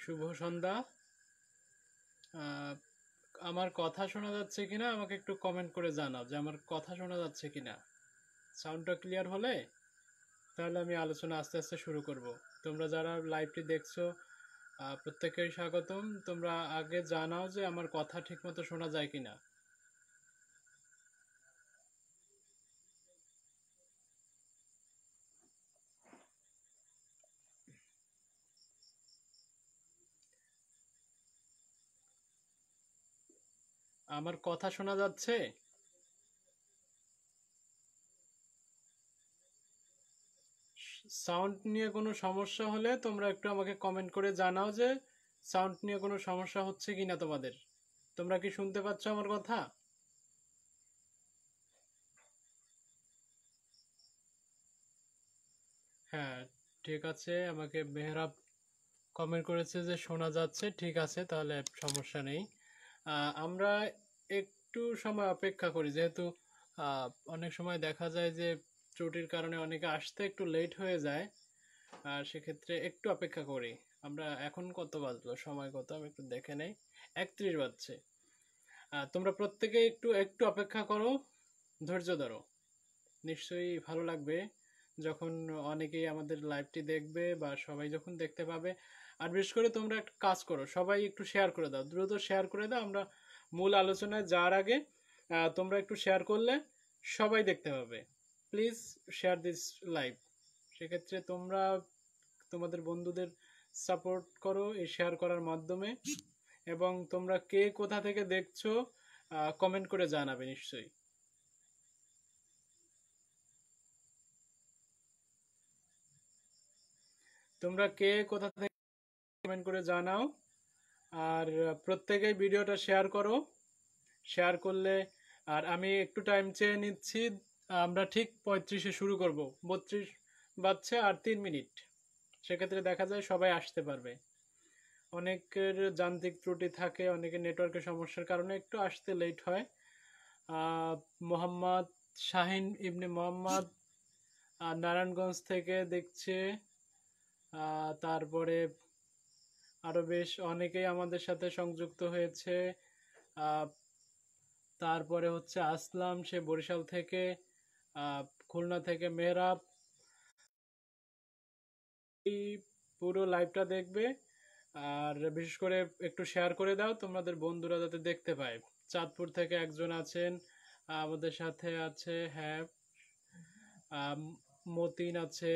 শুভ সন্ধ্যা। আহ, আমার কথা শোনা যাচ্ছে কিনা আমাকে একটু কমেন্ট করে জানাও যে আমার কথা শোনা যাচ্ছে কিনা। সাউন্ডটা ক্লিয়ার হলে তাহলে আমি আলোচনা আস্তে আস্তে শুরু করব। তোমরা যারা লাইভটি দেখছো প্রত্যেকেই স্বাগতম। তোমরা আগে জানাও যে আমার কথা ঠিকমতো শোনা যায় কিনা। আমার কথা শোনা যাচ্ছে? সাউন্ড নিয়ে কোনো সমস্যা হলে তোমরা একটু আমাকে কমেন্ট করে জানাও যে সাউন্ড নিয়ে কোনো সমস্যা হচ্ছে কিনা তোমাদের। তোমরা কি শুনতে পাচ্ছ আমার কথা? হ্যাঁ, ঠিক আছে। আমাকে মেহরাব কমেন্ট করেছে যে শোনা যাচ্ছে। ঠিক আছে, তাহলে সমস্যা নেই। আমরা একটু সময় অপেক্ষা করি, যেহেতু অনেক সময় দেখা যায় যে ত্রুটির কারণে অনেকে আসতে একটু লেট হয়ে যায়। সেক্ষেত্রে একটু অপেক্ষা করি। আমরা এখন কত বাজলো, সময় কত আমি একটু দেখে নেই। 31 বাজছে। তোমরা প্রত্যেকে একটু একটু অপেক্ষা করো, ধৈর্য ধরো। নিশ্চয়ই ভালো লাগবে যখন অনেকেই আমাদের লাইভটি দেখবে বা সবাই যখন দেখতে পাবে। আর বিশেষ করে তোমরা একটা কাজ করো, সবাই একটু শেয়ার করে দাও, দ্রুত শেয়ার করে দাও। আমরা মূল আলোচনায় যাওয়ার আগে তোমরা একটু শেয়ার করলে সবাই দেখতে পাবে। Please share this live. সেক্ষেত্রে তোমরা তোমাদের বন্ধুদের সাপোর্ট করো এই শেয়ার করার মাধ্যমে। এবং তোমরা কে কোথা থেকে দেখছো কমেন্ট করে জানাবে নিশ্চয়ই। তোমরা কে কোথা থেকে কমেন্ট করে জানাও। আর প্রত্যেকেই ভিডিওটা শেয়ার করো। শেয়ার করলে, আর আমি একটু টাইম চেয়ে নিচ্ছি। আমরা ঠিক 35-এ শুরু করব। 32 বাজছে আর 3 মিনিট। সেক্ষেত্রে দেখা যায় সবাই আসতে পারবে। অনেকের যান্ত্রিক ত্রুটি থাকে, অনেকের নেটওয়ার্কের সমস্যার কারণে একটু আসতে লেট হয়। মোহাম্মদ শাহিন ইবনে মোহাম্মদ নারায়ণগঞ্জ থেকে দেখছে। তারপরে আরো বেশ অনেকেই আমাদের সাথে সংযুক্ত হয়েছে। আহ, তারপরে হচ্ছে আসলাম, সে বরিশাল থেকে। আহ, খুলনা থেকে মেহরাব। এই পুরো লাইভটা দেখবে। আর বিশেষ করে একটু শেয়ার করে দাও তোমাদের বন্ধুরা যাতে দেখতে পায়। চাঁদপুর থেকে একজন আছেন আমাদের সাথে আছে। হ্যাঁ, আম, মতিন আছে।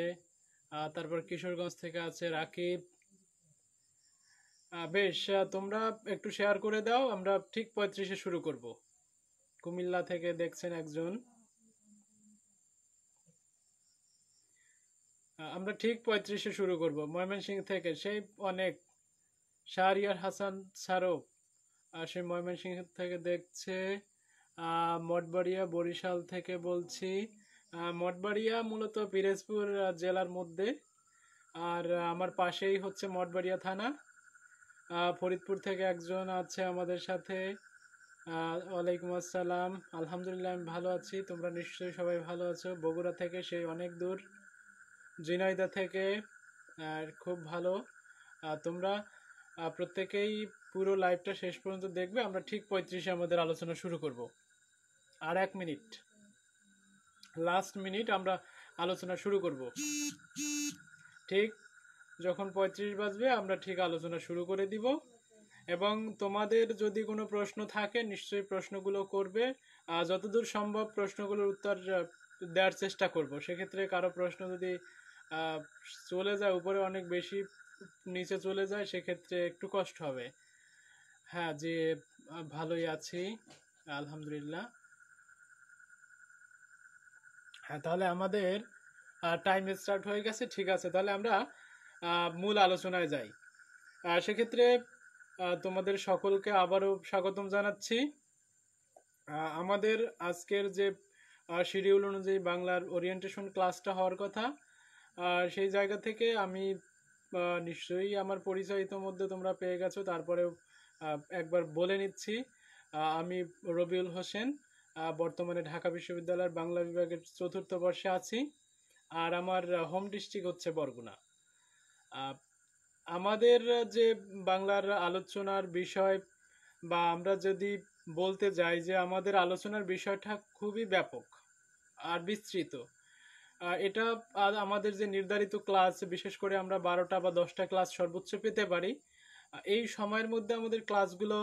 তারপর কিশোরগঞ্জ থেকে আছে রাকিব। বেশ, তোমরা একটু শেয়ার করে দাও। আমরা ঠিক 35-এ শুরু করব। কুমিল্লা থেকে দেখছেন একজন। আমরা ঠিক 35-এ শুরু করব। ময়মনসিংহ থেকে সেই অনেক শাহরিয়ার হাসান স্যারও সে ময়মনসিংহ থেকে দেখছে। মঠবাড়িয়া বরিশাল থেকে বলছি। মঠবাড়িয়া মূলত পিরোজপুর জেলার মধ্যে। আর আমার পাশেই হচ্ছে মঠবাড়িয়া থানা। ফরিদপুর থেকে একজন আছে আমাদের সাথে। ওয়ালাইকুম আসসালাম। আলহামদুলিল্লাহ, আমি ভালো আছি। তোমরা নিশ্চয়ই সবাই ভালো আছো। বগুড়া থেকে সেই অনেক দূর। ঝিনাইদহ থেকে খুব ভালো। তোমরা প্রত্যেকেই পুরো লাইভটা শেষ পর্যন্ত দেখবে। আমরা ঠিক 35-এ আমাদের আলোচনা শুরু করব। আর 1 মিনিট, লাস্ট মিনিট, আমরা আলোচনা শুরু করব। ঠিক যখন 35 বাজবে আমরা ঠিক আলোচনা শুরু করে দিব। এবং তোমাদের যদি কোনো প্রশ্ন থাকে নিশ্চয়ই প্রশ্নগুলো করবে। যতদূর সম্ভব প্রশ্নগুলোর উত্তর দেওয়ার চেষ্টা করব। সেক্ষেত্রে কারো প্রশ্ন যদি চলে যায় উপরে অনেক বেশি, নিচে চলে যায়, সেক্ষেত্রে একটু কষ্ট হবে। হ্যাঁ, যে ভালোই আছি আলহামদুলিল্লাহ। হ্যাঁ, তাহলে আমাদের টাইম স্টার্ট হয়ে গেছে। ঠিক আছে, তাহলে আমরা মূল আলোচনায় যাই। সেক্ষেত্রে তোমাদের সকলকে আবারও স্বাগতম জানাচ্ছি। আমাদের আজকের যে শিডিউল অনুযায়ী বাংলার ওরিয়েন্টেশন ক্লাসটা হওয়ার কথা, সেই জায়গা থেকে আমি নিশ্চয়ই আমার পরিচয় ইতোমধ্যে তোমরা পেয়ে গেছো। তারপরেও একবার বলে নিচ্ছি। আমি রবিউল হোসেন, বর্তমানে ঢাকা বিশ্ববিদ্যালয়ের বাংলা বিভাগের 4র্থ বর্ষে আছি। আর আমার হোম ডিস্ট্রিক্ট হচ্ছে বরগুনা। আমাদের যে বাংলার আলোচনার বিষয় বা আমরা যদি বলতে যাই যে আমাদের আলোচনার বিষয়টা খুবই ব্যাপক আর বিস্তৃত। এটা আমাদের যে নির্ধারিত ক্লাস, বিশেষ করে আমরা 12টা বা 10টা ক্লাস সর্বোচ্চ পেতে পারি। এই সময়ের মধ্যে আমাদের ক্লাসগুলো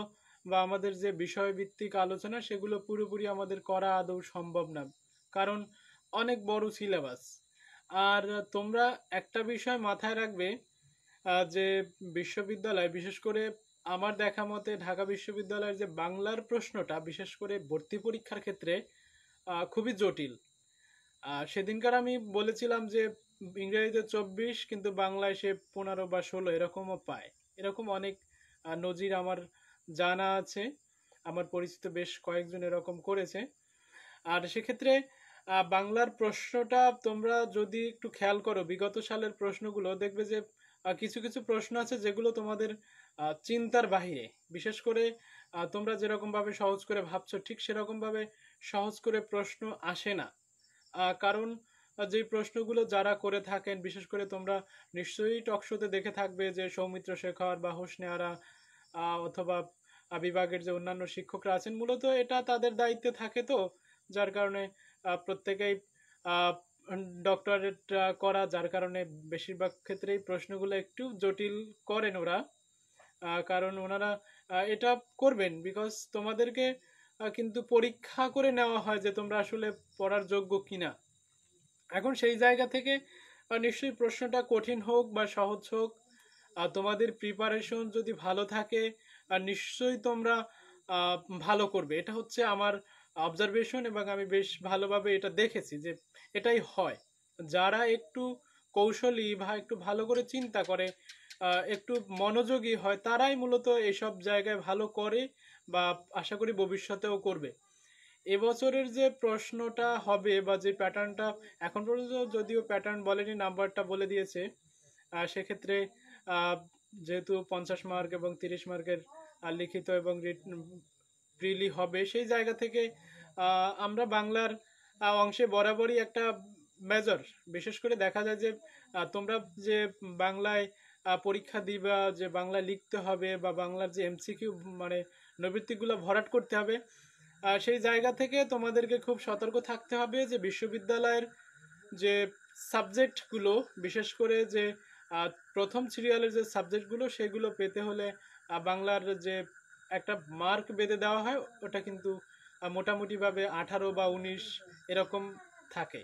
বা আমাদের যে বিষয়ভিত্তিক আলোচনা সেগুলো পুরোপুরি আমাদের করা আদৌ সম্ভব না, কারণ অনেক বড় সিলেবাস। আর তোমরা একটা বিষয় মাথায় রাখবে, যে বিশ্ববিদ্যালয়, বিশেষ করে আমার দেখা মতে ঢাকা বিশ্ববিদ্যালয়ের যে বাংলার প্রশ্নটা বিশেষ করে ভর্তি পরীক্ষার ক্ষেত্রে খুবই জটিল। সেদিনকার আমি বলেছিলাম যে ইংরেজিতে 24 কিন্তু বাংলায় সে 15 বা 16 এরকমও পায়। এরকম অনেক নজির আমার জানা আছে, আমার পরিচিত বেশ কয়েকজন এরকম করেছে। আর সেক্ষেত্রে বাংলার প্রশ্নটা তোমরা যদি একটু খেয়াল করো বিগত সালের প্রশ্নগুলো, দেখবে যে কিছু কিছু প্রশ্ন আছে যেগুলো তোমাদের চিন্তার বাহিরে। বিশেষ করে তোমরা যেরকম ভাবে সহজ করে ভাবছো ঠিক সেরকম ভাবে সহজ করে প্রশ্ন আসে না। কারণ যে প্রশ্নগুলো যারা করে থাকেন, বিশেষ করে তোমরা নিশ্চয়ই টকশোতে দেখে থাকবে যে সৌমিত্র শেখর বা হোসনে আরা অথবা বিভাগের যে অন্যান্য শিক্ষকরা আছেন, মূলত এটা তাদের দায়িত্বে থাকে। তো যার কারণে প্রত্যেকেই ডক্টরেট করা, যার কারণে বেশিরভাগ ক্ষেত্রেই প্রশ্নগুলো একটু জটিল করেন ওরা। কারণ ওনারা এটা করবেন বিকজ তোমাদেরকে কিন্তু পরীক্ষা করে নেওয়া হয় যে তোমরা আসলে পড়ার যোগ্য কিনা। এখন সেই জায়গা থেকে নিশ্চয়ই প্রশ্নটা কঠিন হোক বা সহজ হোক, তোমাদের প্রিপারেশন যদি ভালো থাকে নিশ্চয়ই তোমরা আহ, ভালো করবে। এটা হচ্ছে আমার অবজারভেশন এবং আমি বেশ ভালোভাবে এটা দেখেছি যে এটাই হয়। যারা একটু কৌশলী বা একটু ভালো করে চিন্তা করে, একটু মনোযোগী হয়, তারাই মূলত এসব জায়গায় ভালো করে বা আশা করি ভবিষ্যতেও করবে। এবছরের যে প্রশ্নটা হবে বা যে প্যাটার্নটা, এখন পর্যন্ত যদিও প্যাটার্ন বলেনি, নাম্বারটা বলে দিয়েছে। সেক্ষেত্রে আহ, যেহেতু 50 মার্ক এবং 30 মার্কের লিখিত এবং প্রিলি হবে, সেই জায়গা থেকে আমরা বাংলার অংশে বরাবরই একটা মেজর, বিশেষ করে দেখা যায় যে তোমরা যে বাংলায় পরীক্ষা দিবা, যে বাংলা লিখতে হবে বা বাংলার যে এমসিকিউ মানে নৈর্ব্যক্তিকগুলো ভরাট করতে হবে, সেই জায়গা থেকে তোমাদেরকে খুব সতর্ক থাকতে হবে যে বিশ্ববিদ্যালয়ের যে সাবজেক্টগুলো, বিশেষ করে যে প্রথম সিরিয়ালের যে সাবজেক্টগুলো সেগুলো পেতে হলে বাংলার যে একটা মার্ক বেঁধে দেওয়া হয় ওটা কিন্তু মোটামুটিভাবে 18 বা 19 এরকম থাকে।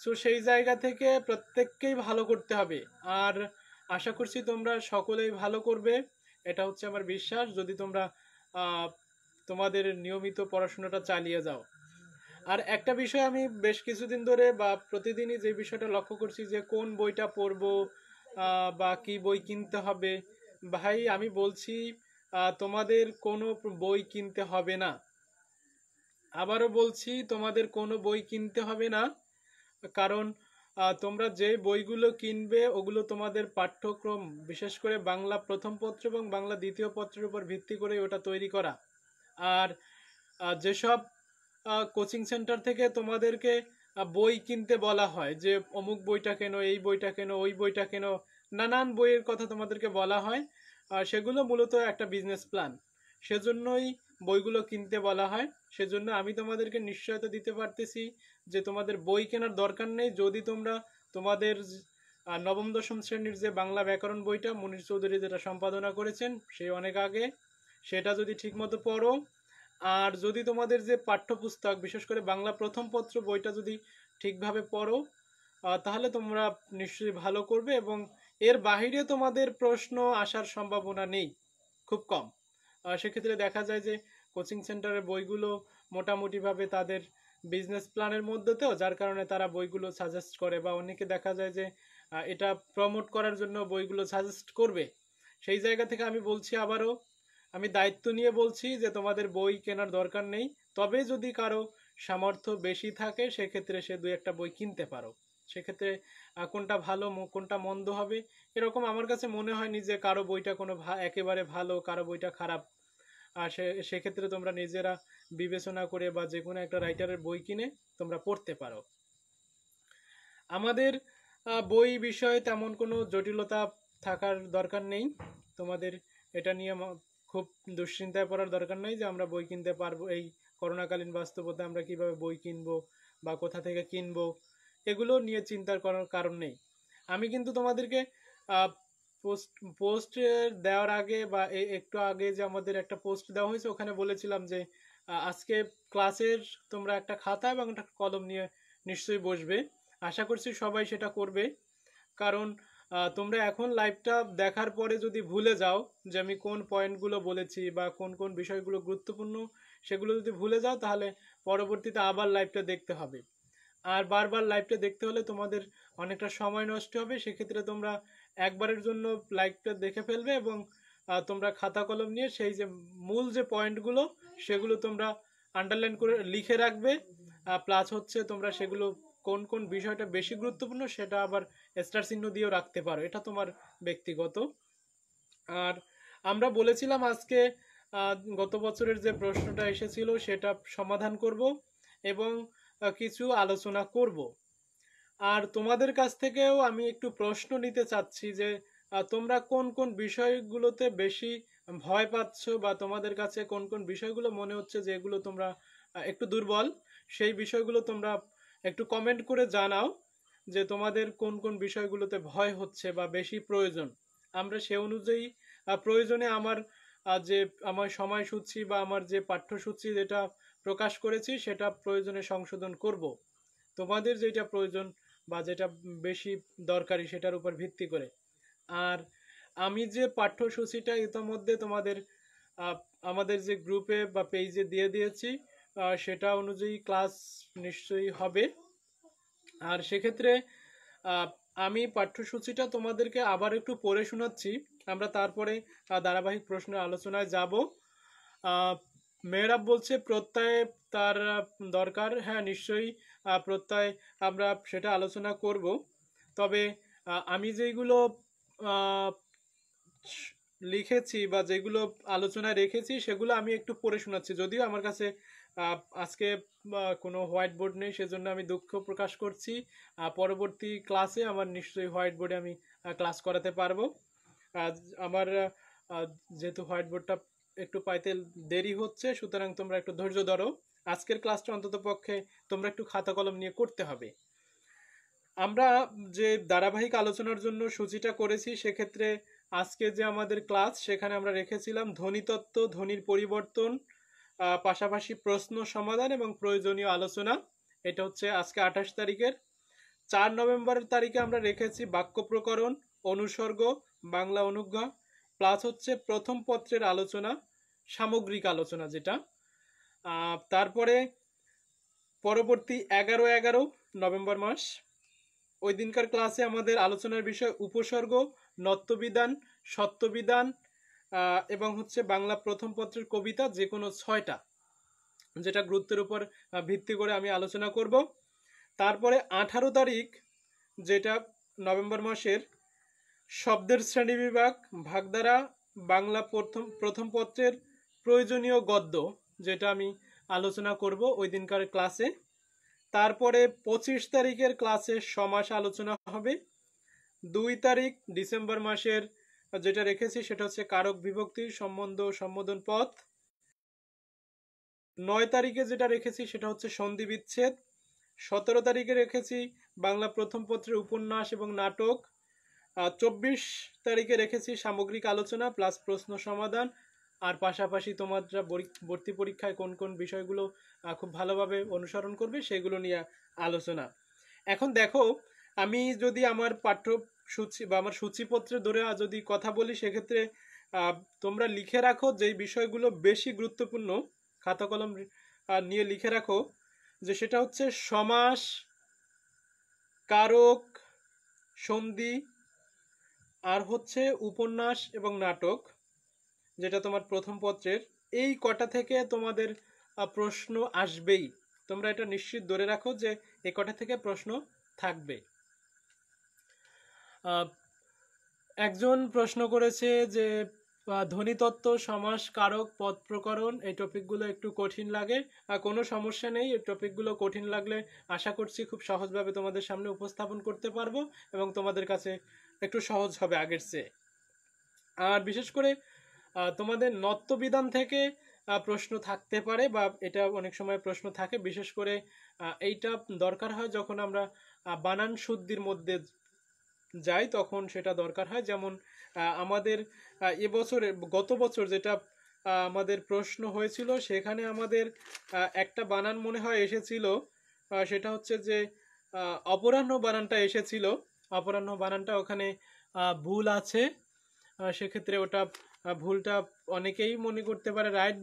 সো সেই জায়গা থেকে প্রত্যেককেই ভালো করতে হবে। আর আশা করছি তোমরা সকলেই ভালো করবে, এটা হচ্ছে আমার বিশ্বাস, যদি তোমরা আহ, তোমাদের নিয়মিত পড়াশোনাটা চালিয়ে যাও। আর একটা বিষয় আমি বেশ কিছুদিন ধরে বা প্রতিদিনই যে বিষয়টা লক্ষ্য করছি যে কোন বইটা পড়বো বা কি বই কিনতে হবে। ভাই আমি বলছি তোমাদের কোনো বই কিনতে হবে না। আবারও বলছি, তোমাদের কোনো বই কিনতে হবে না। কারণ তোমরা যে বইগুলো কিনবে ওগুলো তোমাদের পাঠ্যক্রম, বিশেষ করে বাংলা প্রথম পত্র এবং বাংলা দ্বিতীয় পত্রের উপর ভিত্তি করে ওটা তৈরি করা। আর যেসব কোচিং সেন্টার থেকে তোমাদেরকে বই কিনতে বলা হয় যে অমুক বইটা কেন, এই বইটা কেন, ওই বইটা কেন, নানান বইয়ের কথা তোমাদেরকে বলা হয়, সেগুলো মূলত একটা বিজনেস প্ল্যান। সেজন্যই বইগুলো কিনতে বলা হয়। সেজন্য আমি তোমাদেরকে নিশ্চয়তা দিতে পারতেছি যে তোমাদের বই কেনার দরকার নেই, যদি তোমরা তোমাদের নবম দশম শ্রেণীর যে বাংলা ব্যাকরণ বইটা মুনীর চৌধুরী যেটা সম্পাদনা করেছেন সেই অনেক আগে, সেটা যদি ঠিকমতো পড়ো, আর যদি তোমাদের যে পাঠ্যপুস্তক বিশেষ করে বাংলা প্রথম পত্র বইটা যদি ঠিকভাবে পড়ো, তাহলে তোমরা নিশ্চয়ই ভালো করবে এবং এর বাহিরে তোমাদের প্রশ্ন আসার সম্ভাবনা নেই, খুব কম। সেক্ষেত্রে দেখা যায় যে কোচিং সেন্টারের বইগুলো মোটামুটিভাবে তাদের বিজনেস প্ল্যানের মধ্যেতেও, যার কারণে তারা বইগুলো সাজেস্ট করে বা অনেকে দেখা যায় যে এটা প্রমোট করার জন্য বইগুলো সাজেস্ট করবে। সেই জায়গা থেকে আমি বলছি আবারও, আমি দায়িত্ব নিয়ে বলছি যে তোমাদের বই কেনার দরকার নেই। তবে যদি কারো সামর্থ্য বেশি থাকে সেক্ষেত্রে সে দুই একটা বই কিনতে পারো। সেক্ষেত্রে কোনটা ভালো কোনটা মন্দ হবে এরকম আমার কাছে মনে হয়নি যে কারো বইটা কোনো একেবারে ভালো, কারো বইটা খারাপ। আর সেক্ষেত্রে তোমরা নিজেরা বিবেচনা করে বা যে কোনো একটা রাইটারের বই কিনে তোমরা পড়তে পারো। আমাদের বই বিষয়ে তেমন কোনো জটিলতা থাকার দরকার নেই। তোমাদের এটা নিয়ে খুব দুশ্চিন্তায় পড়ার দরকার নেই যে আমরা বই কিনতে পারবো, এই করোনাকালীন বাস্তবতায় আমরা কিভাবে বই কিনবো বা কোথা থেকে কিনবো, এগুলো নিয়ে চিন্তার করার কারণ নেই। আমি কিন্তু তোমাদেরকে পোস্ট পোস্ট দেওয়ার আগে বা একটু আগে যে আমাদের একটা পোস্ট দেওয়া হয়েছে ওখানে বলেছিলাম যে আজকে ক্লাসের তোমরা একটা খাতা এবং একটা কলম নিয়ে নিশ্চয়ই বসবে। আশা করছি সবাই সেটা করবে, কারণ তোমরা এখন লাইভটা দেখার পরে যদি ভুলে যাও যে আমি কোন পয়েন্টগুলো বলেছি বা কোন কোন বিষয়গুলো গুরুত্বপূর্ণ সেগুলো যদি ভুলে যাও তাহলে পরবর্তীতে আবার লাইভটা দেখতে হবে। আর বারবার লাইভটা দেখতে হলে তোমাদের অনেকটা সময় নষ্ট হবে। সেক্ষেত্রে তোমরা একবারের জন্য লাইভটা দেখে ফেলবে এবং তোমরা খাতা কলম নিয়ে সেই যে মূল যে পয়েন্টগুলো সেগুলো তোমরা আন্ডারলাইন করে লিখে রাখবে। প্লাস হচ্ছে তোমরা সেগুলো কোন কোন বিষয়টা বেশি গুরুত্বপূর্ণ সেটা আবার স্টার চিহ্ন দিয়েও রাখতে পারো, এটা তোমার ব্যক্তিগত। আর আমরা বলেছিলাম আজকে গত বছরের যে প্রশ্নটা এসেছিল সেটা সমাধান করব এবং কিছু আলোচনা করব। আর তোমাদের কাছ থেকেও আমি একটু প্রশ্ন নিতে চাচ্ছি যে তোমরা কোন কোন বিষয়গুলোতে বেশি ভয় পাচ্ছ বা তোমাদের কাছে কোন কোন বিষয়গুলো মনে হচ্ছে যে এগুলো তোমরা একটু দুর্বল, সেই বিষয়গুলো তোমরা একটু কমেন্ট করে জানাও যে তোমাদের কোন কোন বিষয়গুলোতে ভয় হচ্ছে বা বেশি প্রয়োজন। আমরা সে অনুযায়ী প্রয়োজনে যে আমার সময়সূচি বা আমার যে পাঠ্যসূচি যেটা প্রকাশ করেছি সেটা প্রয়োজনে সংশোধন করব। তোমাদের যেটা প্রয়োজন বা যেটা বেশি দরকারি সেটার উপর ভিত্তি করে। আর আমি যে পাঠ্যসূচিটা ইতোমধ্যে তোমাদের আমাদের যে গ্রুপে বা পেজে দিয়ে দিয়েছি সেটা অনুযায়ী ক্লাস নিশ্চয়ই হবে। আর সেক্ষেত্রে আমি পাঠ্যসূচিটা তোমাদেরকে আবার একটু পড়ে শোনাচ্ছি, আমরা তারপরে ধারাবাহিক প্রশ্নের আলোচনায় যাব। মেহরাব বলছে প্রত্যয় তার দরকার, হ্যাঁ নিশ্চয়ই প্রত্যয় আমরা সেটা আলোচনা করব। তবে আমি যেগুলো লিখেছি বা যেগুলো আলোচনায় রেখেছি সেগুলো আমি একটু পড়ে শোনাচ্ছি, যদিও আমার কাছে আজকে কোনো হোয়াইট বোর্ড নেই, সেজন্য আমি দুঃখ প্রকাশ করছি। পরবর্তী ক্লাসে আমার নিশ্চয়ই হোয়াইট বোর্ডে আমি ক্লাস করাতে পারবো। আমার যেহেতু হোয়াইট বোর্ডটা একটু পাইতে দেরি হচ্ছে, সুতরাং তোমরা একটু ধৈর্য ধরো। আজকের ক্লাসটা অন্তত পক্ষে তোমরা একটু খাতা কলম নিয়ে করতে হবে। আমরা যে ধারাবাহিক আলোচনার জন্য সূচিটা করেছি সেক্ষেত্রে আজকে যে আমাদের ক্লাস সেখানে আমরা রেখেছিলাম ধ্বনিতত্ত্ব, ধ্বনির পরিবর্তন, পাশাপাশি প্রশ্ন সমাধান এবং প্রয়োজনীয় আলোচনা। এটা হচ্ছে আজকে 28 তারিখের। 4 নভেম্বরের তারিখে আমরা রেখেছি বাক্য প্রকরণ, অনুসর্গ, বাংলা অনুজ্ঞা, প্লাস হচ্ছে প্রথম পত্রের আলোচনা, সামগ্রিক আলোচনা যেটা। তারপরে পরবর্তী 11 নভেম্বর মাস, ওই দিনকার ক্লাসে আমাদের আলোচনার বিষয় উপসর্গ, নত্যবিধান, সত্যবিধান এবং হচ্ছে বাংলা প্রথম পত্রের কবিতা, যে কোনো 6টা, যেটা গুরুত্বের উপর ভিত্তি করে আমি আলোচনা করব। তারপরে 18 তারিখ যেটা নভেম্বর মাসের, শব্দের শ্রেণীবিভাগ, ভাগধারা, বাংলা প্রথম পত্রের প্রয়োজনীয় গদ্য, যেটা আমি আলোচনা করব ওই দিনকার ক্লাসে। তারপরে 25 তারিখের ক্লাসে সমাস আলোচনা হবে। 2 তারিখ ডিসেম্বর মাসের যেটা রেখেছি সেটা হচ্ছে কারক বিভক্তি, সম্বন্ধ, সম্বোধন পদ। 9 তারিখে যেটা রেখেছি সেটা হচ্ছে সন্ধি বিচ্ছেদ। 17 তারিখে রেখেছি বাংলা প্রথম পত্রের উপন্যাস এবং নাটক। 24 তারিখে রেখেছি সামগ্রিক আলোচনা প্লাস প্রশ্ন সমাধান। আর পাশাপাশি তোমরা ভর্তি পরীক্ষায় কোন কোন বিষয়গুলো খুব ভালোভাবে অনুসরণ করবে সেগুলো নিয়ে আলোচনা। এখন দেখো, আমি যদি আমার পাঠ্যসূচি বা আমার সূচিপত্রে ধরে যদি কথা বলি সেক্ষেত্রে তোমরা লিখে রাখো যেই বিষয়গুলো বেশি গুরুত্বপূর্ণ, খাতা কলম নিয়ে লিখে রাখো, যে সেটা হচ্ছে সমাস, কারক, সন্ধি, আর হচ্ছে উপন্যাস এবং নাটক, যেটা তোমার প্রথম পত্রের। এই কটা থেকে তোমাদের প্রশ্ন আসবেই, তোমরা এটা নিশ্চিত ধরে রাখো যে এই কটা থেকে প্রশ্ন থাকবে। একজন প্রশ্ন করেছে যে ধ্বনিতত্ত্ব, সমাস, কারক, পদ প্রকরণ এই টপিকগুলো একটু কঠিন লাগে। কোনো সমস্যা নেই, এই টপিকগুলো কঠিন লাগলে আশা করছি খুব সহজভাবে তোমাদের সামনে উপস্থাপন করতে পারবো এবং তোমাদের কাছে একটু সহজ হবে আগের চেয়ে। আর বিশেষ করে তোমাদের নত্যবিধান থেকে প্রশ্ন থাকতে পারে, বা এটা অনেক সময় প্রশ্ন থাকে। বিশেষ করে এইটা দরকার হয় যখন আমরা বানান শুদ্ধির মধ্যে যাই, তখন সেটা দরকার হয়। যেমন আমাদের এবছরে গত বছর যেটা আমাদের প্রশ্ন হয়েছিল, সেখানে আমাদের একটা বানান মনে হয় এসেছিল, সেটা হচ্ছে যে অপরাহ্ন বানানটা এসেছিল। অপরাহ্ন বানানটা ওখানে ভুল আছে। সেক্ষেত্রে ওটা ভুলটা অনেকেই মনে করতে পারে রাইট,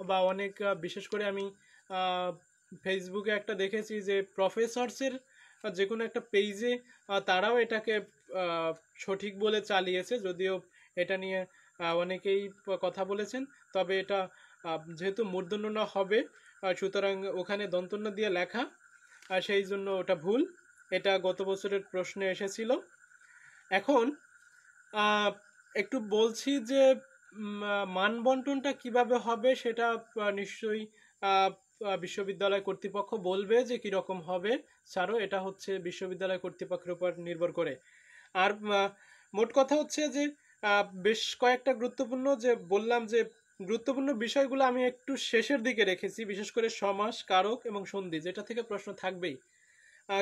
বা অনেক বিশেষ করে আমি ফেসবুকে একটা দেখেছি যে প্রফেসরসের যে কোনো একটা পেজে তারাও এটাকে সঠিক বলে চালিয়েছে, যদিও এটা নিয়ে অনেকেই কথা বলেছেন। তবে এটা যেহেতু মূর্ধন্য ন হবে, সুতরাং ওখানে দন্তন্য দিয়ে লেখা, সেই জন্য ওটা ভুল। এটা গত বছরের প্রশ্নে এসেছিল। এখন একটু বলছি যে মান বন্টনটা কিভাবে হবে, সেটা নিশ্চয়ই বিশ্ববিদ্যালয় কর্তৃপক্ষ বলবে যে কিরকম হবে। স্যারও এটা হচ্ছে বিশ্ববিদ্যালয় কর্তৃপক্ষের উপর নির্ভর করে। আর মোট কথা হচ্ছে যে বেশ কয়েকটা গুরুত্বপূর্ণ, যে বললাম যে গুরুত্বপূর্ণ বিষয়গুলো আমি একটু শেষের দিকে রেখেছি, বিশেষ করে সমাস, কারক এবং সন্ধি, যেটা থেকে প্রশ্ন থাকবেই।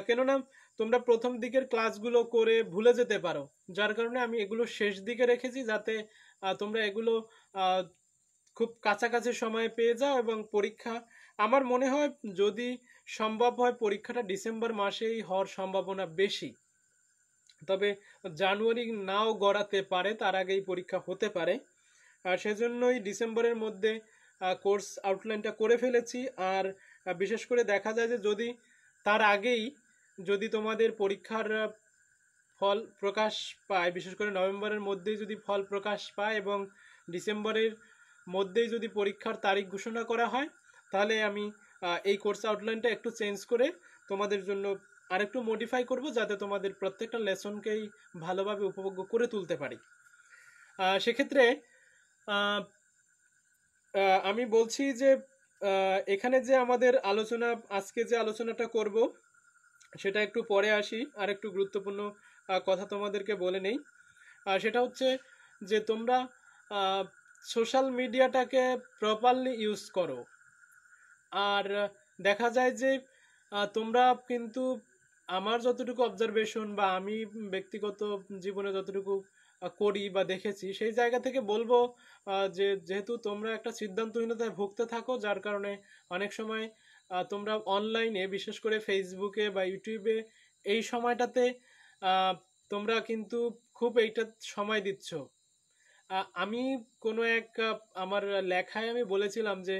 কেননা তোমরা প্রথম দিকের ক্লাসগুলো করে ভুলে যেতে পারো, যার কারণে আমি এগুলো শেষ দিকে রেখেছি, যাতে তোমরা এগুলো খুব কাছাকাছি সময়ে পেয়ে যাও। এবং পরীক্ষা, আমার মনে হয় যদি সম্ভব হয় পরীক্ষাটা ডিসেম্বর মাসেই হওয়ার সম্ভাবনা বেশি। তবে জানুয়ারি নাও গড়াতে পারে, তার আগেই পরীক্ষা হতে পারে। সেজন্যই ডিসেম্বরের মধ্যে কোর্স আউটলাইনটা করে ফেলেছি। আর বিশেষ করে দেখা যায় যে যদি তার আগেই যদি তোমাদের পরীক্ষার ফল প্রকাশ পায়, বিশেষ করে নভেম্বরের মধ্যেই যদি ফল প্রকাশ পায় এবং ডিসেম্বরের মধ্যেই যদি পরীক্ষার তারিখ ঘোষণা করা হয়, তাহলে আমি এই কোর্স আউটলাইনটা একটু চেঞ্জ করে তোমাদের জন্য আরেকটু মডিফাই করব, যাতে তোমাদের প্রত্যেকটা লেসনকেই ভালোভাবে উপভোগ্য করে তুলতে পারি। সেক্ষেত্রে আমি বলছি যে এখানে যে আমাদের আলোচনা, আজকে যে আলোচনাটা করব সেটা একটু পরে আসি। আর একটু গুরুত্বপূর্ণ কথা তোমাদেরকে বলে নেই। সেটা হচ্ছে যে তোমরা সোশ্যাল মিডিয়াটাকে প্রপারলি ইউজ করো। আর দেখা যায় যে তোমরা কিন্তু, আমার যতটুকু অবজারভেশন বা আমি ব্যক্তিগত জীবনে যতটুকু করি বা দেখেছি, সেই জায়গা থেকে বলবো যে যেহেতু তোমরা একটা সিদ্ধান্তহীনতায় ভুগতে থাকো, যার কারণে অনেক সময় তোমরা অনলাইনে, বিশেষ করে ফেসবুকে বা ইউটিউবে এই সময়টাতে তোমরা কিন্তু খুব এইটা সময় দিচ্ছ। আমি কোনো এক আমার লেখায় আমি বলেছিলাম যে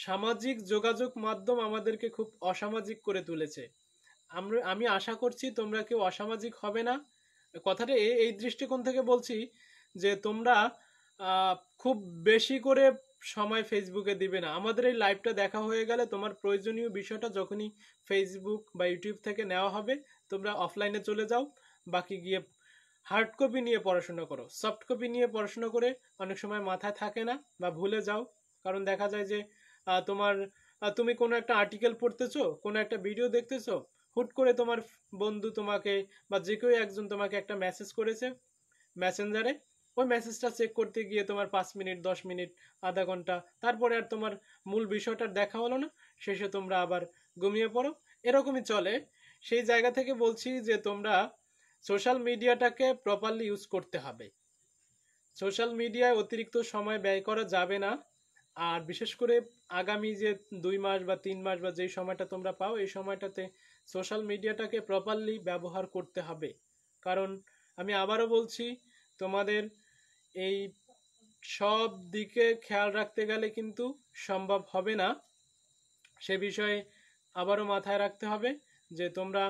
সামাজিক যোগাযোগ মাধ্যম আমাদেরকে খুব অসামাজিক করে তুলেছে। আমি আশা করছি তোমরা কেউ অসামাজিক হবে না। কথাটা এই দৃষ্টিকোণ থেকে বলছি যে তোমরা খুব বেশি করে সময় ফেসবুকে দিবে না। আমাদের এই লাইভটা দেখা হয়ে গেলে তোমার প্রয়োজনীয় বিষয়টা যখনই ফেসবুক বা ইউটিউব থেকে নেওয়া হবে, তোমরা অফলাইনে চলে যাও, বাকি গিয়ে হার্ড কপি নিয়ে পড়াশোনা করো। সফট কপি নিয়ে পড়াশোনা করে অনেক সময় মাথায় থাকে না বা ভুলে যাও। কারণ দেখা যায় যে তুমি কোনো একটা আর্টিকেল পড়তেছো, কোনো একটা ভিডিও দেখতেছো, হুট করে তোমার বন্ধু তোমাকে বা যে কেউ একজন তোমাকে একটা মেসেজ করেছে মেসেঞ্জারে, ওই মেসেজটা চেক করতে গিয়ে তোমার 5 মিনিট, 10 মিনিট, আধা ঘন্টা, তারপরে আর তোমার মূল বিষয়টার দেখা হলো না, শেষে তোমরা আবার ঘুমিয়ে পড়ো। এরকমই চলে। সেই জায়গা থেকে বলছি যে তোমরা সোশ্যাল মিডিয়াটাকে প্রপারলি ইউজ করতে হবে। সোশ্যাল মিডিয়ায় অতিরিক্ত সময় ব্যয় করা যাবে না। আর বিশেষ করে আগামী যে 2 মাস বা 3 মাস বা যেই সময়টা তোমরা পাও, এই সময়টাতে সোশ্যাল মিডিয়াটাকে প্রপারলি ব্যবহার করতে হবে। কারণ আমি আবারও বলছি, তোমাদের এই সব দিকে খেয়াল রাখতে গেলে কিন্তু সম্ভব হবে না। সে বিষয়ে আবারও মাথায় রাখতে হবে যে তোমরা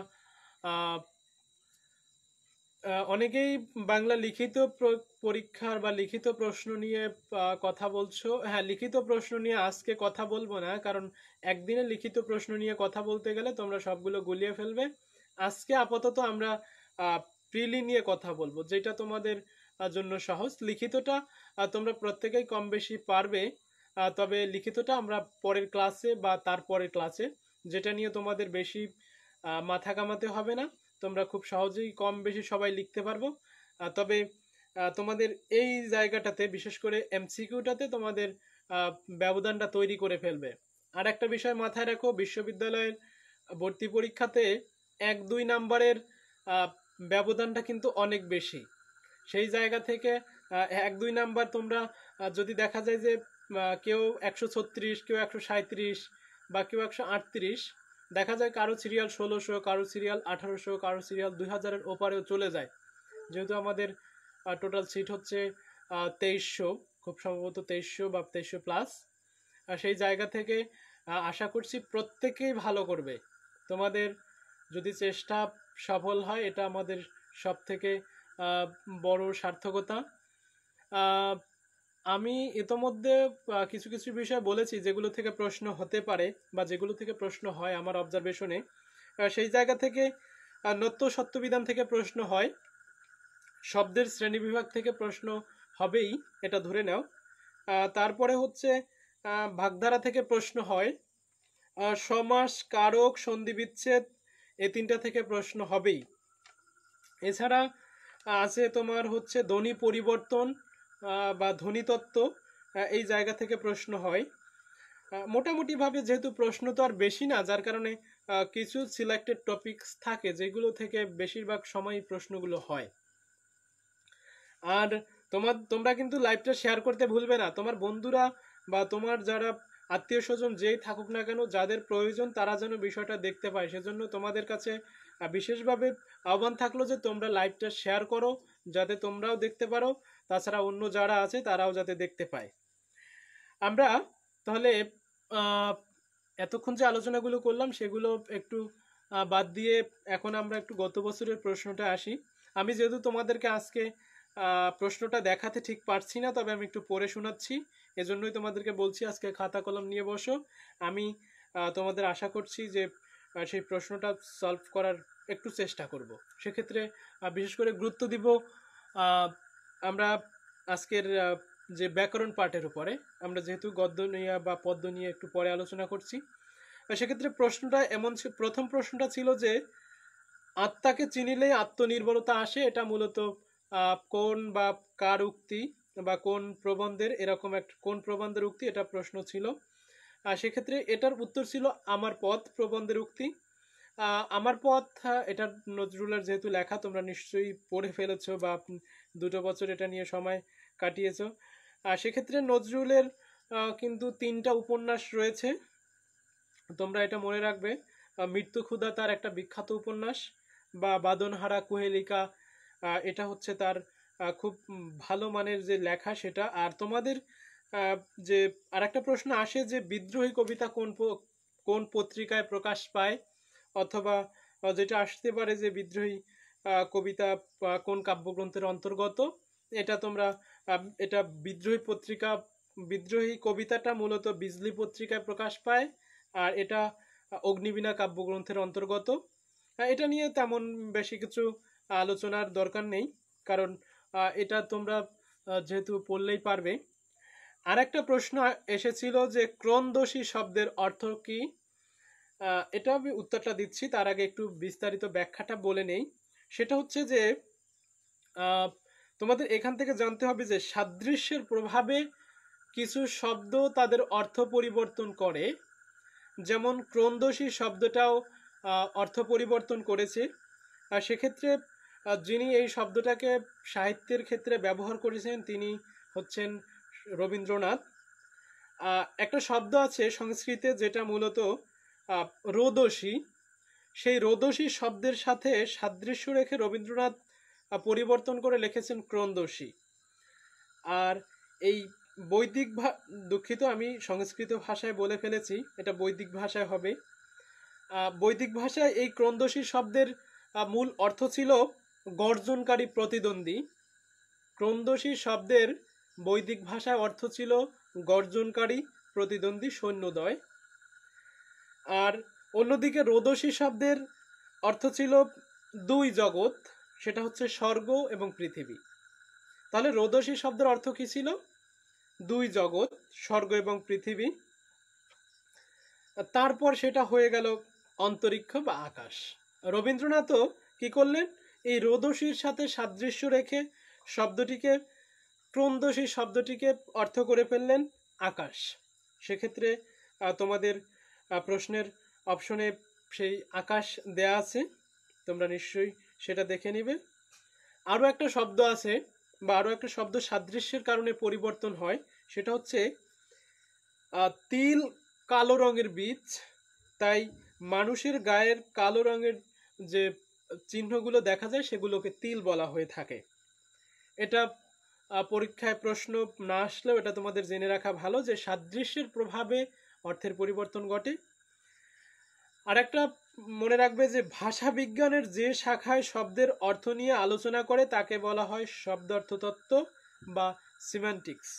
অনেকেই বাংলা লিখিত পরীক্ষার বা লিখিত প্রশ্ন নিয়ে কথা বলছো। হ্যাঁ, লিখিত প্রশ্ন নিয়ে আজকে কথা বলবো না, কারণ একদিনে লিখিত প্রশ্ন নিয়ে কথা বলতে গেলে তোমরা সবগুলো গুলিয়ে ফেলবে। আজকে আপাতত আমরা প্রিলি নিয়ে কথা বলবো, যেটা তোমাদের জন্য সহজ। লিখিতটা তোমরা প্রত্যেকেই কম বেশি পারবে, তবে লিখিতটা আমরা পরের ক্লাসে বা তারপরের ক্লাসে, যেটা নিয়ে তোমাদের বেশি মাথা কামাতে হবে না, তোমরা খুব সহজেই কম বেশি সবাই লিখতে পারবো। তবে তোমাদের এই জায়গাটাতে বিশেষ করে এমসিকিউটাতে তোমাদের ব্যবধানটা তৈরি করে ফেলবে। আর একটা বিষয় মাথায় রাখো, বিশ্ববিদ্যালয়ের ভর্তি পরীক্ষাতে 1-2 নাম্বারের ব্যবধানটা কিন্তু অনেক বেশি। সেই জায়গা থেকে 1-2 নাম্বার তোমরা যদি দেখা যায় যে কেউ 136, কেউ 137 বা কেউ 138, দেখা যায় কারো সিরিয়াল 1600, কারো সিরিয়াল 1800, কারো সিরিয়াল 2000-এর ওপারেও চলে যায়। যেহেতু আমাদের টোটাল সিট হচ্ছে 2300, খুব সম্ভবত 2300 বা 2300 প্লাস। সেই জায়গা থেকে আশা করছি প্রত্যেকেই ভালো করবে। তোমাদের যদি চেষ্টা সফল হয়, এটা আমাদের সব থেকে বড় সার্থকতা। আমি ইতোমধ্যে কিছু কিছু বিষয় বলেছি যেগুলো থেকে প্রশ্ন হতে পারে বা যেগুলো থেকে প্রশ্ন হয় আমার অবজারভেশনে। সেই জায়গা থেকে নত্য সত্যবিধান থেকে প্রশ্ন হয়, শব্দের শ্রেণীবিভাগ থেকে প্রশ্ন হবেই, এটা ধরে নাও। তারপরে হচ্ছে ভাগধারা থেকে প্রশ্ন হয়, সমাস, কারক, সন্ধি বিচ্ছেদ, এই তিনটা থেকে প্রশ্ন হবেই। এছাড়া আছে তোমার হচ্ছে ধ্বনি পরিবর্তন বা ধ্বনিতত্ত্ব, এই জায়গা থেকে প্রশ্ন হয়। মোটামুটিভাবে যেহেতু প্রশ্ন তো আর বেশি না, যার কারণে কিছু সিলেক্টেড টপিকস থাকে যেগুলো থেকে বেশিরভাগ সময় প্রশ্নগুলো হয়। আর তোমরা কিন্তু লাইভটা শেয়ার করতে ভুলবে না। তোমার বন্ধুরা বা তোমার যারা আত্মীয় স্বজন যেই থাকুক না কেন, যাদের প্রয়োজন তারা যেন বিষয়টা দেখতে পায়, সেজন্য তোমাদের কাছে বিশেষভাবে আহ্বান থাকলো যে তোমরা লাইভটা শেয়ার করো, যাতে তোমরাও দেখতে পারো, তাছাড়া অন্য যারা আছে তারাও যাতে দেখতে পায়। আমরা তাহলে এতক্ষণ যে আলোচনাগুলো করলাম সেগুলো একটু বাদ দিয়ে এখন আমরা একটু গত বছরের প্রশ্নটা আসি। আমি যেহেতু তোমাদেরকে আজকে প্রশ্নটা দেখাতে ঠিক পারছি না, তবে আমি একটু পড়ে শোনাচ্ছি, এজন্যই তোমাদেরকে বলছি আজকে খাতা কলম নিয়ে বসো। আমি তোমাদের আশা করছি যে সেই প্রশ্নটা সলভ করার একটু চেষ্টা করব। সেক্ষেত্রে বিশেষ করে গুরুত্ব দিব আমরা আজকের যে ব্যাকরণ পাঠের উপরে। আমরা যেহেতু গদ্য নিয়ে বা পদ্য নিয়ে একটু পরে আলোচনা করছি, সেক্ষেত্রে প্রশ্নটা এমন, প্রথম প্রশ্নটা ছিল যে আত্মাকে চিনিলেই আত্মনির্ভরতা আসে, এটা মূলত কোন বা কার উক্তি বা কোন প্রবন্ধের, এরকম একটা কোন প্রবন্ধের উক্তি, এটা প্রশ্ন ছিল। সেক্ষেত্রে এটার উত্তর ছিল আমার পথ প্রবন্ধের উক্তি। আমার পথ, এটা নজরুলের যেহেতু লেখা, তোমরা নিশ্চয়ই পড়ে ফেলেছো বা 2 বছর এটা নিয়ে সময় কাটিয়েছো। সেক্ষেত্রে নজরুলের কিন্তু 3টা উপন্যাস রয়েছে, তোমরা এটা মনে রাখবে। মৃত্যু ক্ষুধা তার একটা বিখ্যাত উপন্যাস, বা বাদনহারা কুহেলিকা, এটা হচ্ছে তার খুব ভালো মানের যে লেখা সেটা। আর তোমাদের যে আরেকটা প্রশ্ন আসে যে বিদ্রোহী কবিতা কোন পত্রিকায় প্রকাশ পায়, অথবা যেটা আসতে পারে যে বিদ্রোহী কবিতা কোন কাব্যগ্রন্থের অন্তর্গত। এটা তোমরা এটা বিদ্রোহী পত্রিকা, বিদ্রোহী কবিতাটা মূলত বিজলি পত্রিকায় প্রকাশ পায়, আর এটা অগ্নিবীণা কাব্যগ্রন্থের অন্তর্গত। এটা নিয়ে তেমন বেশি কিছু আলোচনার দরকার নেই, কারণ এটা তোমরা যেহেতু পড়লেই পারবে। আর একটা প্রশ্ন এসেছিল যে ক্রন্দোষী শব্দের অর্থ কি। এটা আমি উত্তরটা দিচ্ছি, তার আগে একটু বিস্তারিত ব্যাখ্যাটা বলে নেই। সেটা হচ্ছে যে তোমাদের এখান থেকে জানতে হবে যে সাদৃশ্যের প্রভাবে কিছু শব্দ তাদের অর্থ পরিবর্তন করে, যেমন ক্রন্দোষী শব্দটাও অর্থ পরিবর্তন করেছে। সেক্ষেত্রে যিনি এই শব্দটাকে সাহিত্যের ক্ষেত্রে ব্যবহার করেছেন তিনি হচ্ছেন রবীন্দ্রনাথ। একটা শব্দ আছে সংস্কৃতে যেটা মূলত রোদসী, সেই রোদসী শব্দের সাথে সাদৃশ্য রেখে রবীন্দ্রনাথ পরিবর্তন করে লিখেছেন ক্রন্দোষী। আর এই বৈদিক দুঃখিত, আমি সংস্কৃত ভাষায় বলে ফেলেছি, এটা বৈদিক ভাষায় হবে। বৈদিক ভাষায় এই ক্রন্দোষী শব্দের মূল অর্থ ছিল গর্জনকারী প্রতিদ্বন্দ্বী। ক্রন্দোষী শব্দের বৈদিক ভাষায় অর্থ ছিল গর্জনকারী প্রতিদ্বন্দ্বী সৈন্যদয়। আর অন্যদিকে রোদসী শব্দের অর্থ ছিল দুই জগৎ, সেটা হচ্ছে স্বর্গ এবং পৃথিবী। তাহলে রোদসী শব্দের অর্থ কি ছিল? দুই জগৎ, স্বর্গ এবং পৃথিবী। তারপর সেটা হয়ে গেল অন্তরিক্ষ বা আকাশ। রবীন্দ্রনাথও কি করলেন? এই রোদসীর সাথে সাদৃশ্য রেখে শব্দটিকে, ক্রন্দসী শব্দটিকে অর্থ করে ফেললেন আকাশ। সেক্ষেত্রে তোমাদের প্রশ্নের অপশনে সেই আকাশ দেয়া আছে, তোমরা নিশ্চয়ই সেটা দেখে নিবে। আরও একটা শব্দ আছে, বা আরও একটা শব্দ সাদৃশ্যের কারণে পরিবর্তন হয়, সেটা হচ্ছে তিল কালো রঙের বীজ, তাই মানুষের গায়ের কালো রঙের যে চিহ্নগুলো দেখা যায় সেগুলোকে তিল বলা হয়ে থাকে। এটা পরীক্ষায় প্রশ্ন না আসলেও এটা তোমাদের জেনে রাখা ভালো যে সাদৃশ্যের প্রভাবে অর্থের পরিবর্তন ঘটে। আর একটা মনে রাখবে যে ভাষা বিজ্ঞানের যে শাখায় শব্দের অর্থ নিয়ে আলোচনা করে তাকে বলা হয় শব্দার্থতত্ত্ব বা সিম্যান্টিক্স।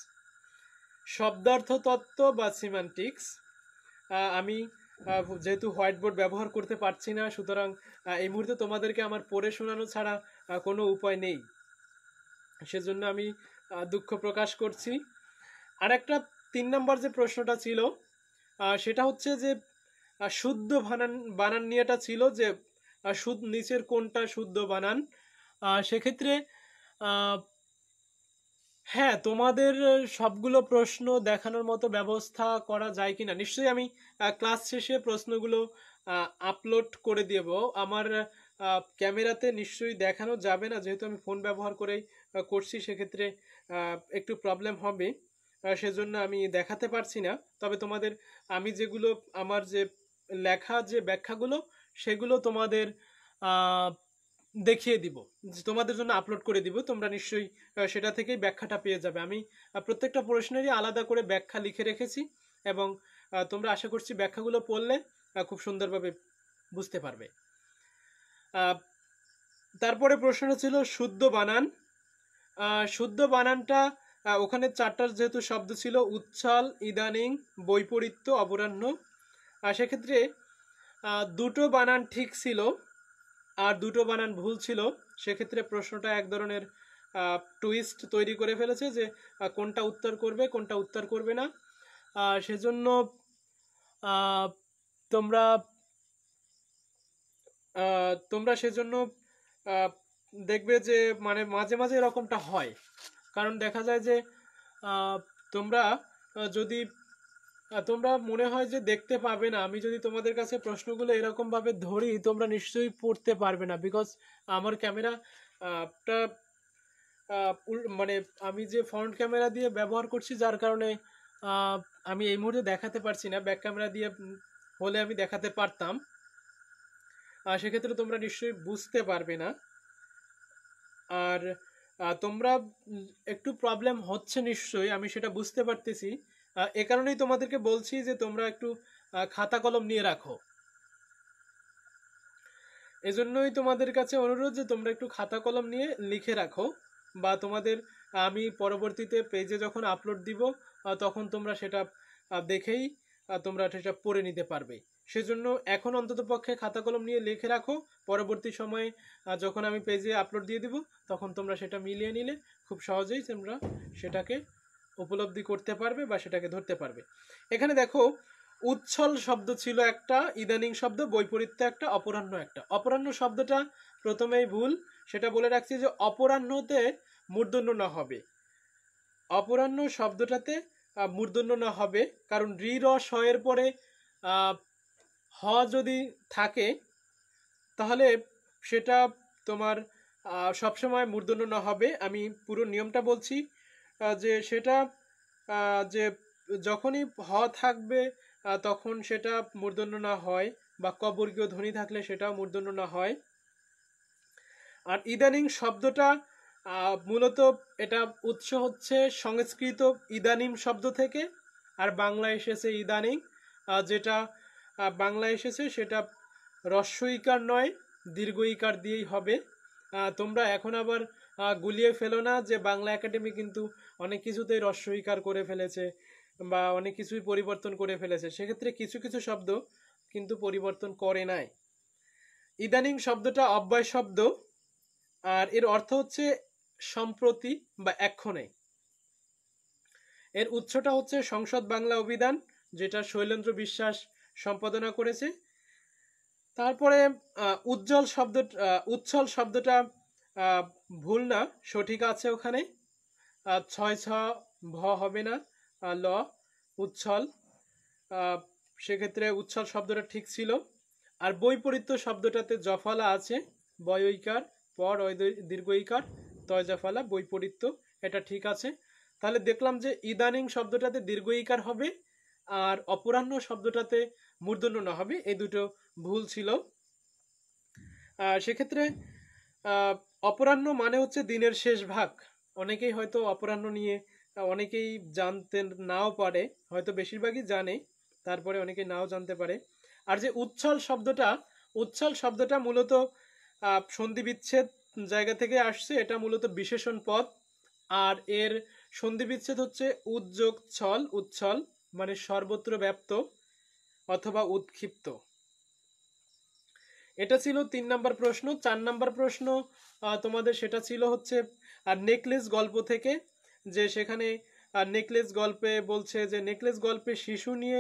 শব্দার্থতত্ত্ব বা সিম্যান্টিক্স। আমি যেহেতু হোয়াইট বোর্ড ব্যবহার করতে পারছি না, সুতরাং এই মুহূর্তে তোমাদেরকে আমার পড়ে শোনানো ছাড়া কোনো উপায় নেই, সেজন্য আমি দুঃখ প্রকাশ করছি। আর একটা 3 নম্বর যে প্রশ্নটা ছিল সেটা হচ্ছে যে শুদ্ধ বানান নিয়েটা ছিল, যে নিচের কোনটা শুদ্ধ বানান। সেক্ষেত্রে হ্যাঁ, তোমাদের সবগুলো প্রশ্ন দেখানোর মতো ব্যবস্থা করা যায় কিনা নিশ্চয়ই আমি ক্লাস শেষে প্রশ্নগুলো আপলোড করে দেব। আমার ক্যামেরাতে নিশ্চয়ই দেখানো যাবে না, যেহেতু আমি ফোন ব্যবহার করেই করছি, সেক্ষেত্রে একটু প্রবলেম হবে, সেজন্য আমি দেখাতে পারছি না। তবে তোমাদের আমি যেগুলো আমার যে লেখা যে ব্যাখ্যাগুলো সেগুলো তোমাদের দেখিয়ে দিব, তোমাদের জন্য আপলোড করে দিব, তোমরা নিশ্চয়ই সেটা থেকেই ব্যাখ্যাটা পেয়ে যাবে। আমি প্রত্যেকটা প্রশ্নেরই আলাদা করে ব্যাখ্যা লিখে রেখেছি, এবং তোমরা আশা করছি ব্যাখ্যাগুলো পড়লে খুব সুন্দরভাবে বুঝতে পারবে। তারপরে প্রশ্নটা ছিল শুদ্ধ বানান। শুদ্ধ বানানটা ওখানে 4টার যেহেতু শব্দ ছিল, উচ্ছল, ইদানিং, বৈপরীত্য, অপরাহ্ন, সেক্ষেত্রে 2টো বানান ঠিক ছিল আর 2টো বানান ভুল ছিল। সেক্ষেত্রে প্রশ্নটা এক ধরনের টুইস্ট তৈরি করে ফেলেছে যে কোনটা উত্তর করবে কোনটা উত্তর করবে না। সেজন্য তোমরা তোমরা সেজন্য দেখবে যে মানে মাঝে মাঝে এরকমটা হয়, কারণ দেখা যায় যে তোমরা যদি তোমরা মনে হয় যে দেখতে পাবে না, আমি যদি তোমাদের কাছে প্রশ্নগুলো এরকমভাবে ধরি তোমরা নিশ্চয়ই পড়তে পারবে না, বিকজ আমার ক্যামেরা টা মানে আমি যে ফ্রন্ট ক্যামেরা দিয়ে ব্যবহার করছি, যার কারণে আমি এই মুহূর্তে দেখাতে পারছি না। ব্যাক ক্যামেরা দিয়ে হলে আমি দেখাতে পারতাম, সেক্ষেত্রে তোমরা নিশ্চয়ই বুঝতে পারবে না। আর তোমরা একটু প্রবলেম হচ্ছে নিশ্চয়ই, আমি সেটা বুঝতে পারতেছি। এ কারণেই তোমাদেরকে বলছি যে তোমরা একটু খাতা কলম নিয়ে রাখো। এজন্যই তোমাদের কাছে অনুরোধ যে তোমরা একটু খাতা কলম নিয়ে লিখে রাখো, বা তোমাদের আমি পরবর্তীতে পেজে যখন আপলোড দিব তখন তোমরা সেটা দেখেই তোমরা সেটা পড়ে নিতে পারবে। সেজন্য এখন অন্তত পক্ষে খাতা কলম নিয়ে লিখে রাখো, পরবর্তী সময়ে যখন আমি পেজে আপলোড দিয়ে দিব তখন তোমরা সেটা মিলিয়ে নিলে খুব সহজেই তোমরা সেটাকে উপলব্ধি করতে পারবে বা সেটাকে ধরতে পারবে। এখানে দেখো, উচ্ছল শব্দ ছিল একটা, ইদানিং শব্দ, বৈপরীত্য একটা, অপরাহ্ন একটা। অপরাহ্ন শব্দটা প্রথমেই ভুল, সেটা বলে রাখছি যে অপরাহ্নতে মূর্ধন্য না হবে। অপরাহ্ন শব্দটাতে মূর্ধন্য না হবে, কারণ রি র স এর পরে হ যদি থাকে তাহলে সেটা তোমার সবসময় মূর্ধন্য না হবে। আমি পুরো নিয়মটা বলছি, যে সেটা যে যখনই হ থাকবে তখন সেটা মূর্ধন্য না হয়, বা কবর্গীয় ধ্বনি থাকলে সেটাও মূর্ধন্য না হয়। আর ইদানিং শব্দটা মূলত এটা উৎস হচ্ছে সংস্কৃত ইদানিম শব্দ থেকে, আর বাংলা এসেছে ইদানিং। যেটা বাংলা এসেছে সেটা হ্রস্ব ইকার নয়, দীর্ঘ ইকার দিয়েই হবে। তোমরা এখন আবার গুলিয়ে ফেলো না যে বাংলা একাডেমি কিন্তু অনেক কিছুতেই হ্রস্ব ইকার করে ফেলেছে বা অনেক কিছুই পরিবর্তন করে ফেলেছে, সেক্ষেত্রে কিছু কিছু শব্দ কিন্তু পরিবর্তন করে নাই। ইদানিং শব্দটা অব্যয় শব্দ, আর এর অর্থ হচ্ছে সম্প্রতি বা এক্ষণে। এর উৎসটা হচ্ছে সংসদ বাংলা অভিধান, যেটা শৈলেন্দ্র বিশ্বাস সম্পাদনা করেছে। তারপরে উচ্ছল শব্দটা ভুল না, সঠিক আছে ওখানে। ছয় ছ ভ হবে না, ল উচ্ছল, সেক্ষেত্রে উচ্ছল শব্দটা ঠিক ছিল। আর বৈপরীত্য শব্দটাতে জফলা আছে, বয়ইকার পর দীর্ঘইকার তয় জফলা, বৈপরীত্য, এটা ঠিক আছে। তাহলে দেখলাম যে ইদানিং শব্দটাতে দীর্ঘইকার হবে আর অপরাহ্ন শব্দটাতে মূর্ধন্য ন হবে, এই দুটো ভুল ছিল। সেক্ষেত্রে অপরাহ্ন মানে হচ্ছে দিনের শেষ ভাগ। অনেকেই হয়তো অপরাহ্ন নিয়ে অনেকেই জানতে নাও পারে, হয়তো বেশিরভাগই জানে, তারপরে অনেকেই নাও জানতে পারে। আর যে উচ্ছল শব্দটা মূলত সন্ধি বিচ্ছেদ জায়গা থেকে আসছে, এটা মূলত বিশেষণ পদ। আর এর সন্ধি বিচ্ছেদ হচ্ছে উদ্যোগ ছল, উচ্ছল মানে সর্বত্র ব্যাপ্ত অথবা উৎক্ষিপ্ত। এটা ছিল 3 নাম্বার প্রশ্ন। 4 নাম্বার প্রশ্ন তোমাদের সেটা ছিল হচ্ছে নেকলেস গল্প থেকে, যে সেখানে নেকলেস গল্পে বলছে যে নেকলেস গল্পে শিশু নিয়ে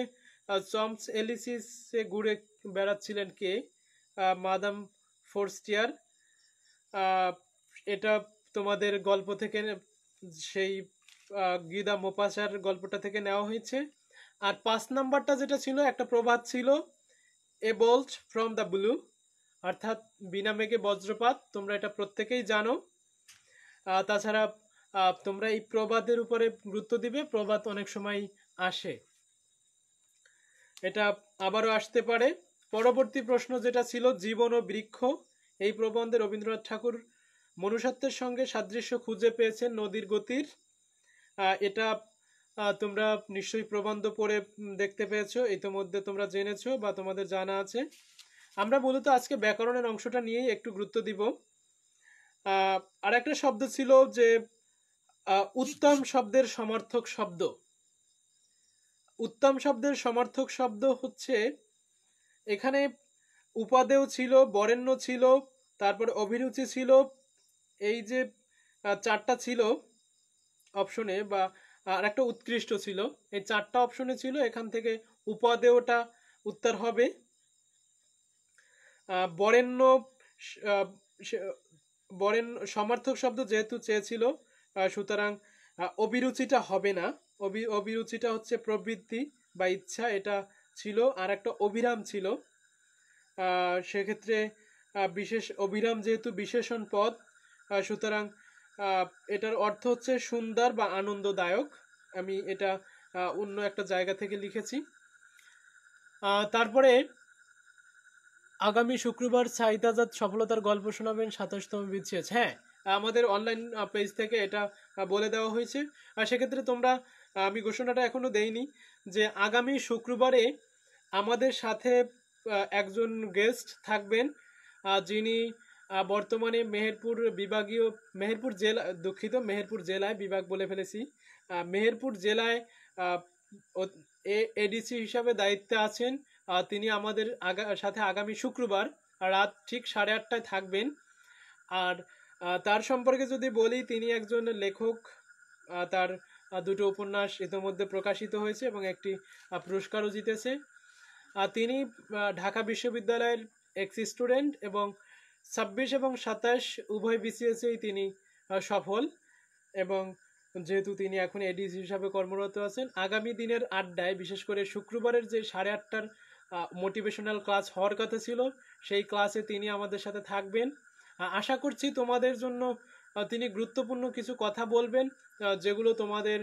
চম্পস এলিসিসে ঘুরে বেড়াচ্ছিলেন কে? মাদাম ফোর্স্টিয়ার। এটা তোমাদের গল্প থেকে, সেই গিদা মোপাসার গল্পটা থেকে নেওয়া হয়েছে। আর 5 নাম্বারটা যেটা ছিল, একটা প্রবাদ ছিল, a bolt from the blue, অর্থাৎ বিনা মেঘে বজ্রপাত। তোমরা এটা প্রত্যেকেই জানো। তাছাড়া তোমরা এই প্রবাদের উপরে গুরুত্ব দিবে, প্রবাদ অনেক সময় আসে, এটা আবারও আসতে পারে। পরবর্তী প্রশ্ন যেটা ছিল জীবন ও বৃক্ষ, এই প্রবন্ধে রবীন্দ্রনাথ ঠাকুর মনুষ্যত্বের সঙ্গে সাদৃশ্য খুঁজে পেয়েছেন নদীর গতির। এটা তোমরা নিশ্চয়ই প্রবন্ধ পড়ে দেখতে পেয়েছো, ইতিমধ্যে তোমরা জেনেছো বা তোমাদের জানা আছে। আমরা মূলত আজকে ব্যাকরণের অংশটা নিয়েই একটু গুরুত্ব দিব। আর একটা শব্দ ছিল যে উত্তম শব্দের সমার্থক শব্দ। উত্তম শব্দের সমার্থক শব্দ হচ্ছে, এখানে উপাদেয় ছিল, বরেণ্য ছিল, তারপরে অভিরুচি ছিল, এই যে 4টা ছিল অপশনে, বা আর একটা উৎকৃষ্ট ছিল, এই 4টা অপশনে ছিল, এখান থেকে উপাদেয়টা উত্তর হবে। বরেণ্য বরেণ্য সমার্থক শব্দ যেহেতু চেয়েছিল, সুতরাং অভিরুচিটা হবে না। অভিরুচিটা হচ্ছে প্রবৃত্তি বা ইচ্ছা, এটা ছিল। আর একটা অভিরাম ছিল, সেক্ষেত্রে বিশেষ অভিরাম যেহেতু বিশেষণ পদ, সুতরাং এটার অর্থ হচ্ছে সুন্দর বা আনন্দদায়ক। আমি এটা অন্য একটা জায়গা থেকে লিখেছি। তারপরে আগামী শুক্রবার সাঈদ আজাদ সফলতার গল্প শোনাবেন 27তম বিসিএস। হ্যাঁ, আমাদের অনলাইন পেজ থেকে এটা বলে দেওয়া হয়েছে। সেক্ষেত্রে তোমরা, আমি ঘোষণাটা এখনো দেইনি, যে আগামী শুক্রবারে আমাদের সাথে একজন গেস্ট থাকবেন, যিনি বর্তমানে মেহেরপুর জেলায়, বিভাগ বলে ফেলেছি, মেহেরপুর জেলায় এডিসি হিসাবে দায়িত্বে আছেন। তিনি আমাদের সাথে আগামী শুক্রবার রাত ঠিক 8:30টায় থাকবেন। আর তার সম্পর্কে যদি বলি, তিনি একজন লেখক। তার 2টো উপন্যাস ইতিমধ্যে প্রকাশিত হয়েছে এবং একটি পুরস্কারও জিতেছে। তিনি ঢাকা বিশ্ববিদ্যালয়ের এক্স স্টুডেন্ট এবং 26 এবং 27 উভয় বিসিএসেই তিনি সফল, এবং যেহেতু তিনি এখন এডিসি হিসাবে কর্মরত আছেন, আগামী দিনের আড্ডায়, বিশেষ করে শুক্রবারের যে 8:30টার মোটিভেশনাল ক্লাস হওয়ার কথা ছিল, সেই ক্লাসে তিনি আমাদের সাথে থাকবেন। আশা করছি তোমাদের জন্য তিনি গুরুত্বপূর্ণ কিছু কথা বলবেন, যেগুলো তোমাদের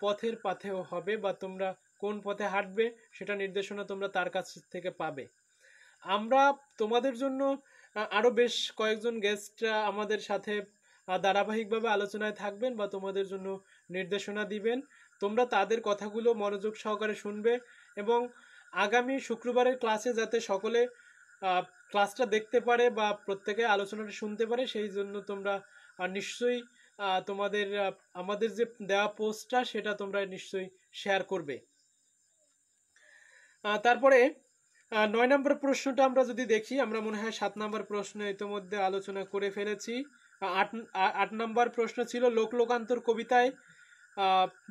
পথের পাথেয় হবে, বা তোমরা কোন পথে হাঁটবে সেটা নির্দেশনা তোমরা তার কাছ থেকে পাবে। আমরা তোমাদের জন্য আরো বেশ কয়েকজন গেস্ট আমাদের সাথে ধারাবাহিকভাবে আলোচনায় থাকবেন বা তোমাদের জন্য নির্দেশনা দিবেন। তোমরা তাদের কথাগুলো মনোযোগ সহকারে শুনবে, এবং আগামী শুক্রবারের ক্লাসে যাতে সকলে ক্লাসটা দেখতে পারে বা প্রত্যেকে আলোচনাটা শুনতে পারে, সেই জন্য তোমরা নিশ্চয়ই তোমাদের আমাদের যে দেওয়া পোস্টটা, সেটা তোমরা নিশ্চয়ই শেয়ার করবে। তারপরে 9 নম্বর প্রশ্নটা আমরা যদি দেখি, আমরা মনে হয় 7 নম্বর প্রশ্ন ইতিমধ্যে আলোচনা করে ফেলেছি। আট আট নম্বর প্রশ্ন ছিল লোকান্তর কবিতায়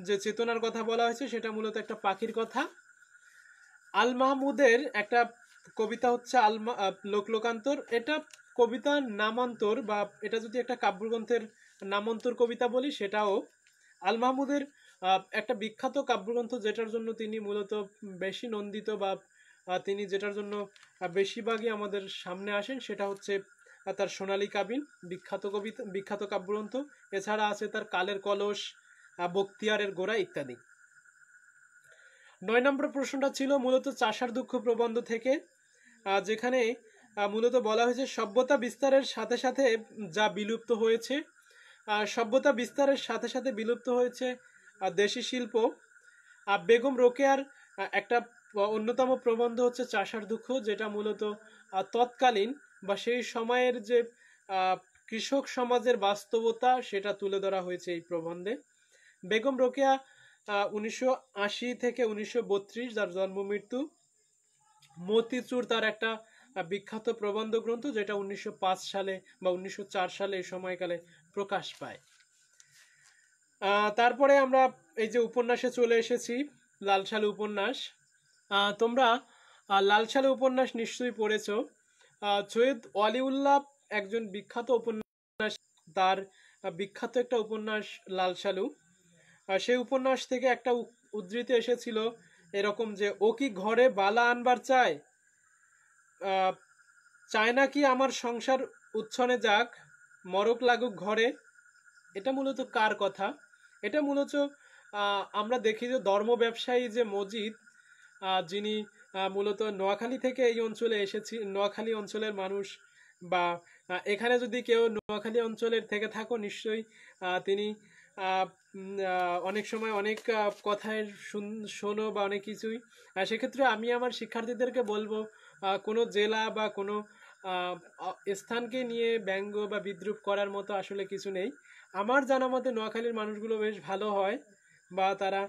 যে চেতনার কথা বলা হয়েছে সেটা মূলত একটা পাখির কথা। আল মাহমুদের একটা কবিতা হচ্ছে লোকান্তর। এটা কবিতার নামান্তর, বা এটা যদি একটা কাব্যগ্রন্থের নামান্তর কবিতা বলি সেটাও। আল মাহমুদের একটা বিখ্যাত কাব্যগ্রন্থ যেটার জন্য তিনি মূলত বেশি নন্দিত, বা তিনি যেটার জন্য বেশিরভাগই আমাদের সামনে আসেন, সেটা হচ্ছে তার সোনালী কাবিন, বিখ্যাত কবিতা, বিখ্যাত কাব্যগ্রন্থ। এছাড়া আছে তার কালের কলস, বক্তিয়ারের গোড়া ইত্যাদি। 9 নম্বর প্রশ্নটা ছিল মূলত চাষার দুঃখ প্রবন্ধ থেকে, যেখানে মূলত বলা হয়েছে সভ্যতা বিস্তারের সাথে সাথে যা বিলুপ্ত হয়েছে। সভ্যতা বিস্তারের সাথে সাথে বিলুপ্ত হয়েছে দেশি শিল্প। বেগম রোকেয়ার একটা অন্যতম প্রবন্ধ হচ্ছে চাষার দুঃখ, যেটা মূলত তৎকালীন বা সেই সময়ের যে কৃষক সমাজের বাস্তবতা সেটা তুলে ধরা হয়েছে এই প্রবন্ধে। বেগম রোকেয়া 1980 থেকে 1932 যার জন্ম মৃত্যু। মতিচুর তার একটা বিখ্যাত প্রবন্ধ গ্রন্থ, যেটা 1905 সালে বা 1904 সালে এই সময়কালে প্রকাশ পায়। তারপরে আমরা এই যে উপন্যাসে চলে এসেছি, লাল সালু উপন্যাস। তোমরা লাল সালু উপন্যাস নিশ্চয়ই পড়েছো। সৈয়দ ওয়ালিউল্লাহ একজন বিখ্যাত উপন্যাস, তার বিখ্যাত একটা উপন্যাস লাল সালু। সেই উপন্যাস থেকে একটা উদ্ধৃতি এসেছিল এরকম যে, ও কি ঘরে বালা আনবার চায়, চায় না কি আমার সংসার উচ্ছনে যাক, মরক লাগুক ঘরে। এটা মূলত কার কথা? এটা মূলত আমরা দেখি যে ধর্ম ব্যবসায়ী যে মজিদ, যিনি মূলত নোয়াখালী থেকে এই অঞ্চলে এসেছি, নোয়াখালী অঞ্চলের মানুষ, বা এখানে যদি কেউ নোয়াখালী অঞ্চলের থেকে থাকো নিশ্চয়ই তিনি অনেক সময় অনেক কথায় শোনো বা অনেক কিছুই। সেক্ষেত্রে আমি আমার শিক্ষার্থীদেরকে বলবো কোনো জেলা বা কোনো স্থানকে নিয়ে ব্যঙ্গ বা বিদ্রুপ করার মতো আসলে কিছু নেই। আমার জানা মতে নোয়াখালীর মানুষগুলো বেশ ভালো হয়, বা তারা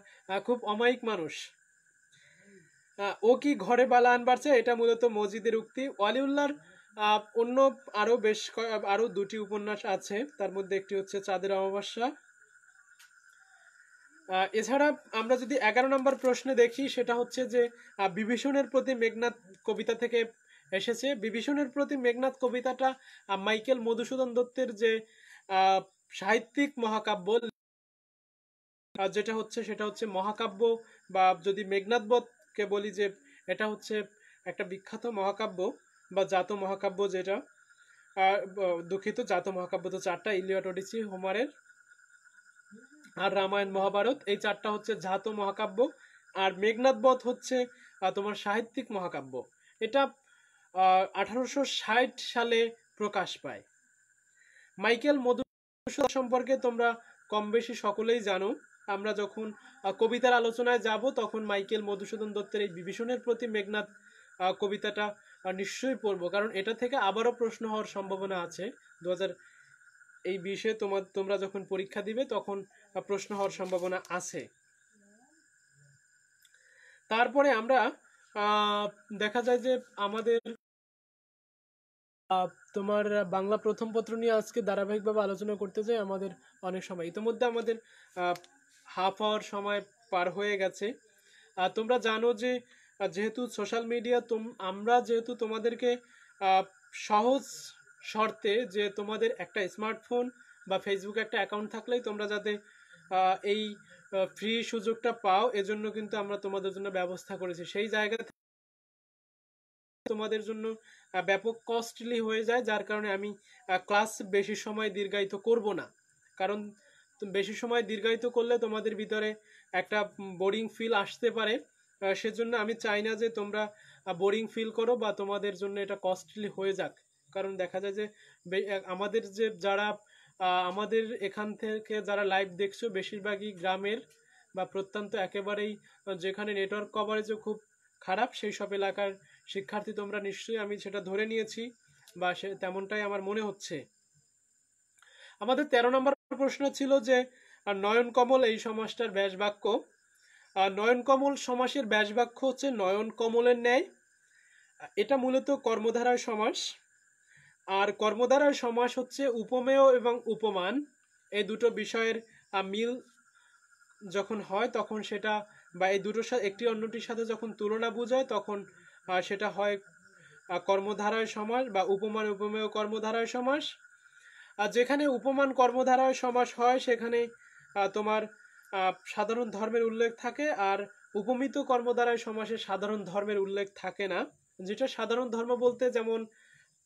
খুব অমায়িক মানুষ। ও কি ঘরে বালা আনবার চায়, এটা মূলত মজিদের উক্তি। ওয়ালিউল্লাহর অন্য আরো দুটি উপন্যাস আছে, তার মধ্যে একটি হচ্ছে চাঁদের অমাবস্যা। এছাড়া আমরা যদি 11 নম্বর প্রশ্নে দেখি, সেটা হচ্ছে যে বিভীষণের প্রতি মেঘনাদ কবিতা থেকে এসেছে। বিভীষণের প্রতি মেঘনাদ কবিতাটা মাইকেল মধুসূদন দত্তের যে সাহিত্যিক মহাকাব্য, সেটা হচ্ছে মহাকাব্য, বা যদি মেঘনাদ বধকে বলি যে এটা হচ্ছে একটা বিখ্যাত মহাকাব্য বা জাত মহাকাব্য, যেটা দুঃখিত, জাত মহাকাব্য তো 4টা, ইলিয়ড, ওডিসি, হোমারের, আর রামায়ণ, মহাভারত, এই 4টা হচ্ছে জাত মহাকাব্য। আর মেঘনাদ বধ হচ্ছে তোমার সাহিত্যিক মহাকাব্য। এটা 1860 সালে প্রকাশ পায়। মাইকেল মধুসূদন সম্পর্কে তোমরা কম বেশি সকলেই জানো। আমরা যখন কবিতার আলোচনায় যাব তখন মাইকেল মধুসূদন দত্তের এই বিভীষণের প্রতি মেঘনাদ কবিতাটা নিশ্চয়ই পড়বো, কারণ এটা থেকে আবারও প্রশ্ন হওয়ার সম্ভাবনা আছে। 2020-এ তোমরা যখন পরীক্ষা দিবে তখন প্রশ্ন হওয়ার সম্ভাবনা আছে। তারপরে আমরা দেখা যায় যে আমাদের তোমার বাংলা প্রথম পত্র নিয়ে আজকে ধারাবাহিকভাবে আলোচনা করতে যাই, আমাদের অনেক সময় ইতিমধ্যে আমাদের হাফ আওয়ার সময় পার হয়ে গেছে। তোমরা জানো যে যেহেতু সোশ্যাল মিডিয়া, আমরা যেহেতু তোমাদেরকে সহজ শর্তে, যে তোমাদের একটা স্মার্টফোন বা ফেসবুক একটা অ্যাকাউন্ট থাকলেই তোমরা যাতে এই ফ্রি সুযোগটা পাও, এজন্য কিন্তু আমরা তোমাদের জন্য ব্যবস্থা করেছি। সেই জায়গা তোমাদের জন্য ব্যাপক কস্টলি হয়ে যায়, যার কারণে আমি ক্লাস বেশি সময় দীর্ঘায়িত করব না। কারণ বেশি সময় দীর্ঘায়িত করলে তোমাদের ভিতরে একটা বোরিং ফিল আসতে পারে। সেজন্য আমি চাই না যে তোমরা বোরিং ফিল করো বা তোমাদের জন্য এটা কস্টলি হয়ে যাক। কারণ দেখা যায় যে আমাদের যে যারা আমাদের এখান থেকে যারা লাইভ দেখছো বেশিরভাগই গ্রামের বা প্রত্যন্ত একেবারেই যেখানে নেটওয়ার্ক কভারেজও খুব খারাপ সেই সব এলাকার শিক্ষার্থী তোমরা নিশ্চয়ই, আমি সেটা ধরে নিয়েছি বা তেমনটাই আমার মনে হচ্ছে। আমাদের 13 নম্বর প্রশ্ন ছিল যে নয়ন কমল এই সমাসটার ব্যাস বাক্য। নয়ন কমল সমাসের ব্যাস বাক্য হচ্ছে নয়ন কমলের ন্যায়। এটা মূলত কর্মধারায় সমাস। আর কর্মধারয় সমাস হচ্ছে উপমেয় এবং উপমান এই দুটো বিষয়ের মিল যখন হয় তখন সেটা বা এই দুটোর সাথে একটি অন্যটির সাথে যখন তুলনা বোঝায় তখন সেটা হয় কর্মধারয় সমাস বা উপমান উপমেয় কর্মধারয় সমাস। আর যেখানে উপমান কর্মধারয় সমাস হয় সেখানে তোমার সাধারণ ধর্মের উল্লেখ থাকে, আর উপমিত কর্মধারয় সমাসে সাধারণ ধর্মের উল্লেখ থাকে না। যেটা সাধারণ ধর্ম বলতে যেমন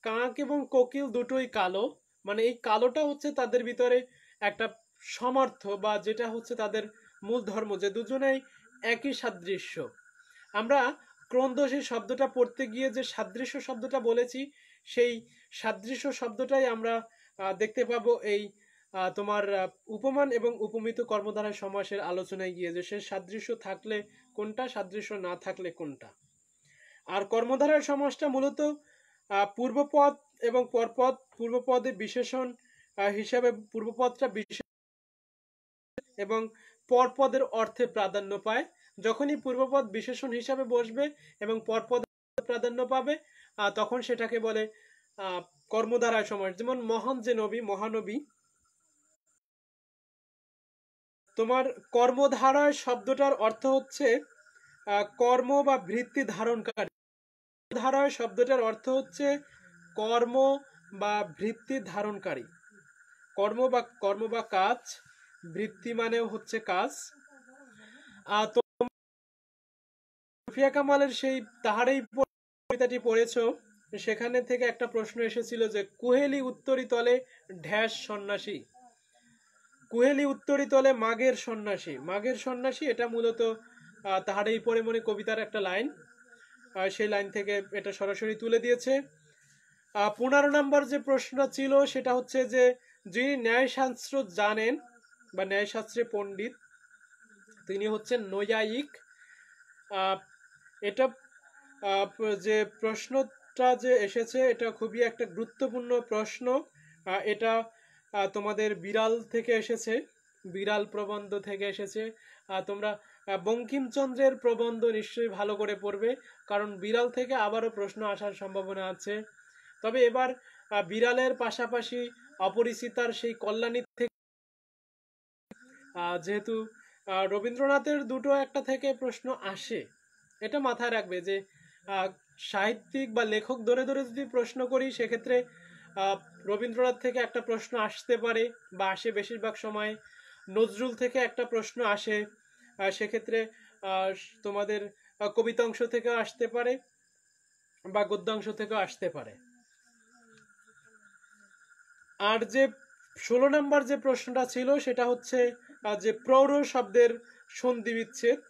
কাক এবং কোকিল দুটোই কালো, মানে এই কালোটা হচ্ছে তাদের ভিতরে একটা সমর্থ বা যেটা হচ্ছে তাদের মূল ধর্ম, যে দুজনেই একই সাদৃশ্য। আমরা ক্রন্দশী শব্দটা পড়তে গিয়ে যে সাদৃশ্য শব্দটা বলেছি সেই সাদৃশ্য শব্দটাই আমরা দেখতে পাবো এই তোমার উপমান এবং উপমিত কর্মধারয় সমাসের আলোচনায় গিয়ে, যে সে সাদৃশ্য থাকলে কোনটা, সাদৃশ্য না থাকলে কোনটা। আর কর্মধারয় সমাসটা মূলত পূর্বপদ এবং পরপদ, পূর্বপদে বিশেষণ হিসাবে পূর্বপদটা বিশেষ এবং পরপদের অর্থে প্রাধান্য পায়। যখনই পূর্বপদ বিশেষণ হিসাবে বসবে এবং পরপদ প্রাধান্য পাবে তখন সেটাকে বলে কর্মধারয় সমাস। যেমন মহান যে নবী, মহানবী, তোমার কর্মধারয় শব্দটার অর্থ হচ্ছে কর্ম বা বৃত্তি ধারণকারী। ধারয় শব্দটার অর্থ হচ্ছে কর্ম বা বৃত্তি ধারণকারী। কর্ম বা কাজ, বৃত্তি মানেও হচ্ছে কাজ। তো সুফিয়া কামালের সেই তাহারেই কবিতাটি পড়েছো, সেখানে থেকে একটা প্রশ্ন এসেছিল যে কুহেলি উত্তরি তলে ঢ্যাস সন্ন্যাসী। কুহেলি উত্তরি তলে মাগের সন্ন্যাসী। মাগের সন্ন্যাসী এটা মূলত তাহারেই পড়ে মনে কবিতার একটা লাইন, সেই লাইন থেকে এটা সরাসরি তুলে দিয়েছে। 15 নম্বর যে প্রশ্নটা ছিল সেটা হচ্ছে যে যিনি ন্যায়শাস্ত্র জানেন বা ন্যায়শাস্ত্রে পণ্ডিত তিনি হচ্ছেন নৈয়ায়িক। এটা যে প্রশ্নটা যে এসেছে এটা খুবই একটা গুরুত্বপূর্ণ প্রশ্ন। এটা তোমাদের বিড়াল থেকে এসেছে, বিড়াল প্রবন্ধ থেকে এসেছে। তোমরা বঙ্কিমচন্দ্রের প্রবন্ধ নিশ্চয়ই ভালো করে পড়বে, কারণ বিড়াল থেকে আবারও প্রশ্ন আসার সম্ভাবনা আছে। তবে এবার বিড়ালের পাশাপাশি অপরিচিতার সেই কল্যাণী থেকে, যেহেতু রবীন্দ্রনাথের দুটো একটা থেকে প্রশ্ন আসে, এটা মাথায় রাখবে যে সাহিত্যিক বা লেখক ধরে ধরে যদি প্রশ্ন করি সেক্ষেত্রে রবীন্দ্রনাথ থেকে একটা প্রশ্ন আসতে পারে বা আসে বেশিরভাগ সময়, নজরুল থেকে একটা প্রশ্ন আসে, সেক্ষেত্রে তোমাদের কবিতাংশ থেকেও আসতে পারে বা গদ্যাংশ থেকেও আসতে পারে। আর যে 16 নম্বর যে প্রশ্নটা ছিল সেটা হচ্ছে যে প্রৌঢ় শব্দের সন্ধি বিচ্ছেদ।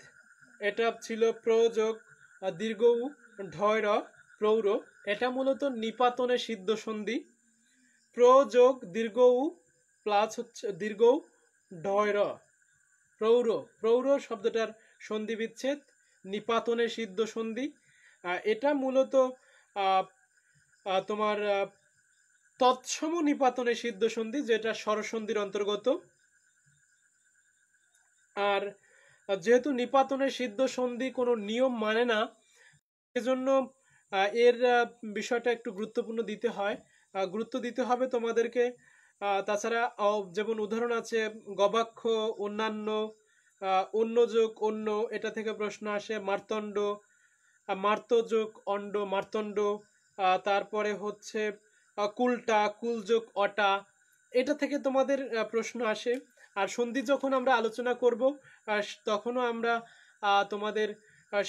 এটা ছিল প্রযোগ দীর্ঘ ঢয়র প্রৌঢ়। এটা মূলত নিপাতনে সিদ্ধ সন্ধি। প্রযোগ দীর্ঘ প্লাস হচ্ছে দীর্ঘ ঢয়র প্রৌঢ়। প্রৌঢ় শব্দটার সন্ধি বিচ্ছেদ নিপাতনে সিদ্ধ সন্ধি। এটা মূলত তোমার তৎসম নিপাতনে সিদ্ধ সন্ধি, যেটা স্বরসন্ধির অন্তর্গত। আর যেহেতু নিপাতনে সিদ্ধ সন্ধি কোনো নিয়ম মানে না, সেজন্য এর বিষয়টা একটু গুরুত্বপূর্ণ দিতে হয়, গুরুত্ব দিতে হবে তোমাদেরকে। তাছাড়া যেমন উদাহরণ আছে গবাক্ষ, অন্যান্য, অন্য যোগ অন্য, এটা থেকে প্রশ্ন আসে। মার্তণ্ড, মার্তযোগ অণ্ড মার্তণ্ড। তারপরে হচ্ছে কুলটা, কুলযোগ অটা, এটা থেকে তোমাদের প্রশ্ন আসে। আর সন্ধি যখন আমরা আলোচনা করব তখনও আমরা তোমাদের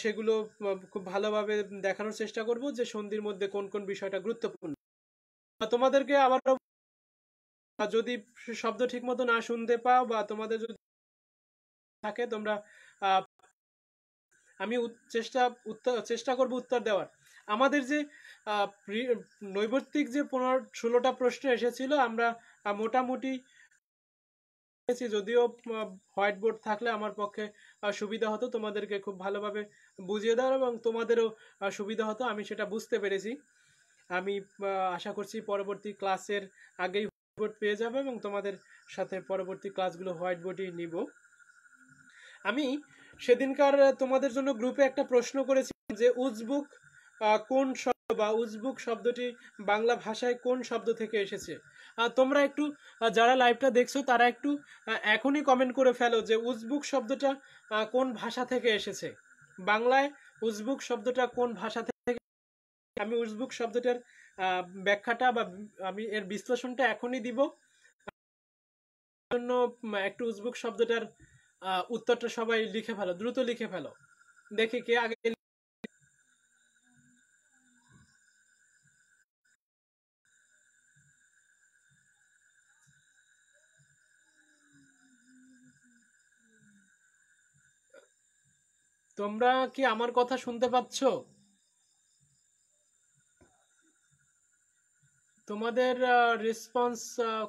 সেগুলো খুব ভালোভাবে দেখানোর চেষ্টা করব যে সন্ধির মধ্যে কোন কোন বিষয়টা গুরুত্বপূর্ণ। তোমাদেরকে আবার যদি শব্দ ঠিক মতো না শুনতে পাও বা তোমাদের যদি থাকে তোমরা আমি চেষ্টা করব উত্তর দেওয়ার। আমাদের যে নৈবর্তিক যে 16টা প্রশ্ন এসেছিল আমরা মোটামুটি, যদিও হোয়াইট বোর্ড থাকলে আমার পক্ষে সুবিধা হতো তোমাদেরকে খুব ভালোভাবে বুঝিয়ে দেওয়ার এবং তোমাদেরও সুবিধা হতো, আমি সেটা বুঝতে পেরেছি। আমি আশা করছি পরবর্তী ক্লাসের আগেই হোয়াইট বোর্ড পেয়ে যাবে এবং তোমাদের সাথে পরবর্তী ক্লাসগুলো হোয়াইট বোর্ডেই নিব। আমি সেদিনকার তোমাদের জন্য গ্রুপে একটা প্রশ্ন করেছি যে উজবুক কোন শব্দ বা উজবুক শব্দটি বাংলা ভাষায় কোন শব্দ থেকে এসেছে? তোমরা একটু যারা লাইভটা দেখছো তারা একটু এখনই কমেন্ট করে ফেলো যে উজবুক শব্দটা কোন ভাষা থেকে এসেছে। বাংলায় উজবুক শব্দটা কোন ভাষা থেকে? আমি উজবুক শব্দটার ব্যাখ্যাটা বা আমি এর বিশ্লেষণটা এখনই দিব। জন্য একটু উজবুক শব্দটার উত্তরটা সবাই লিখে ফেলো, দ্রুত লিখে ফেলো, দেখি কে আগে। তোমরা কি আমার কথা শুনতে পাচ্ছ? তোমাদের রেসপন্স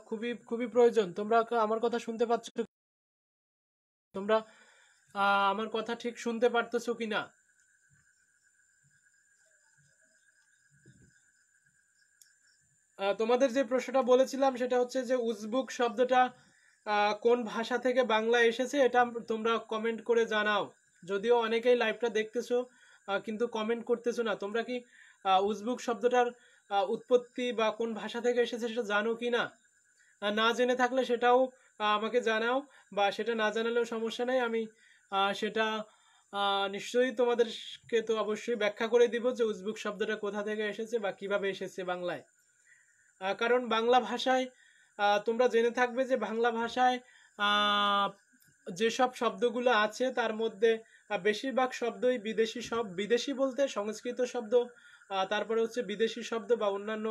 খুবই খুবই প্রয়োজন। তোমরা আমার কথা শুনতে পাচ্ছ? তোমরা আমার কথা ঠিক শুনতে পারতেছো কিনা? তোমাদের যে প্রশ্নটা বলেছিলাম সেটা হচ্ছে যে উজবুক শব্দটা কোন ভাষা থেকে বাংলা এসেছে, এটা তোমরা কমেন্ট করে জানাও। যদিও অনেকেই লাইভটা দেখতেছো কিন্তু কমেন্ট করতেছো না। তোমরা কি উজবুক শব্দটার উৎপত্তি বা কোন ভাষা থেকে এসেছে সেটা জানো কি না? না জেনে থাকলে সেটাও আমাকে জানাও, বা সেটা না জানালেও সমস্যা নেই, আমি সেটা নিশ্চয়ই তোমাদেরকে তো অবশ্যই ব্যাখ্যা করে দিব যে উজবুক শব্দটা কোথা থেকে এসেছে বা কিভাবে এসেছে বাংলায়। কারণ বাংলা ভাষায় তোমরা জেনে থাকবে যে বাংলা ভাষায় যেসব শব্দগুলো আছে তার মধ্যে বেশিরভাগ শব্দই বিদেশি বিদেশি বলতে সংস্কৃত শব্দ, তারপরে হচ্ছে বিদেশি শব্দ বা অন্যান্য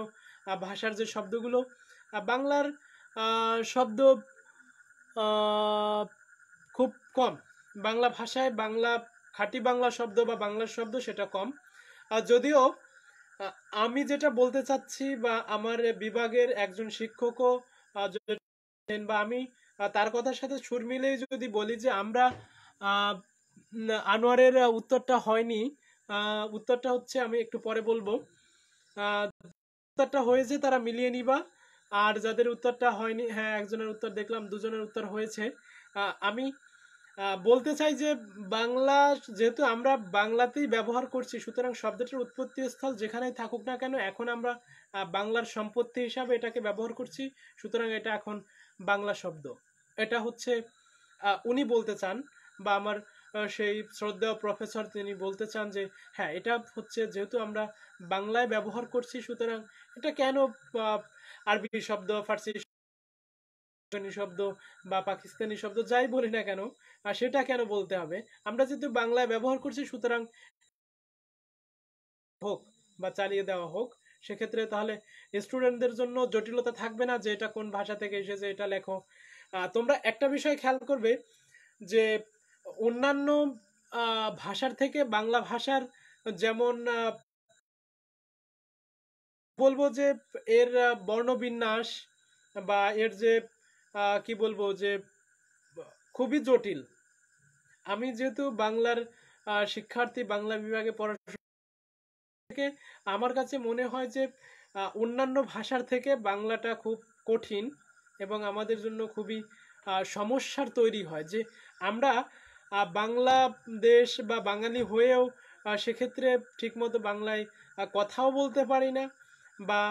ভাষার যে শব্দগুলো, বাংলার শব্দ খুব কম। বাংলা ভাষায় বাংলা খাঁটি বাংলা শব্দ বা বাংলার শব্দ সেটা কম। যদিও আমি যেটা বলতে চাচ্ছি বা আমার বিভাগের একজন শিক্ষকও বা আমি তার কথার সাথে সুর মিলেই যদি বলি যে আমরা আনোয়ারের উত্তরটা হয়নি, উত্তরটা হচ্ছে আমি একটু পরে বলবো। উত্তরটা হয়েছে তারা মিলিয়ে নিবা, আর যাদের উত্তরটা হয়নি, হ্যাঁ একজনের উত্তর দেখলাম, দুজনের উত্তর হয়েছে। আমি বলতে চাই যে বাংলা যেহেতু আমরা বাংলাতেই ব্যবহার করছি, সুতরাং শব্দটির উৎপত্তি স্থল যেখানেই থাকুক না কেন এখন আমরা বাংলার সম্পত্তি হিসাবে এটাকে ব্যবহার করছি, সুতরাং এটা এখন বাংলা শব্দ। এটা হচ্ছে উনি বলতে চান, বা আমার সেই শ্রদ্ধেয় প্রফেসর তিনি বলতে চান যে হ্যাঁ এটা হচ্ছে যেহেতু আমরা বাংলায় ব্যবহার করছি, সুতরাং এটা কেন আরবি শব্দ, ফার্সি শব্দ বা পাকিস্তানি শব্দ যাই বলি না কেন সেটা কেন বলতে হবে? আমরা যেহেতু বাংলায় ব্যবহার করছি সুতরাং হোক বা চালিয়ে দেওয়া হোক। সেক্ষেত্রে তাহলে স্টুডেন্টদের জন্য জটিলতা থাকবে না যে এটা কোন ভাষা থেকে এসেছে, এটা লেখো। তোমরা একটা বিষয় খেয়াল করবে যে অন্যান্য ভাষার থেকে বাংলা ভাষার যেমন বলবো যে এর বর্ণবিন্যাস বা এর যে কি বলবো যে খুবই জটিল। আমি যেহেতু বাংলার শিক্ষার্থী, বাংলা বিভাগে পড়াশোনা থেকে আমার কাছে মনে হয় যে অন্যান্য ভাষার থেকে বাংলাটা খুব কঠিন এবং আমাদের জন্য খুবই সমস্যার তৈরি হয় যে আমরা বাংলাদেশ বা বাঙালি হয়েও সেক্ষেত্রে ঠিকমতো বাংলায় কথাও বলতে পারি না, বা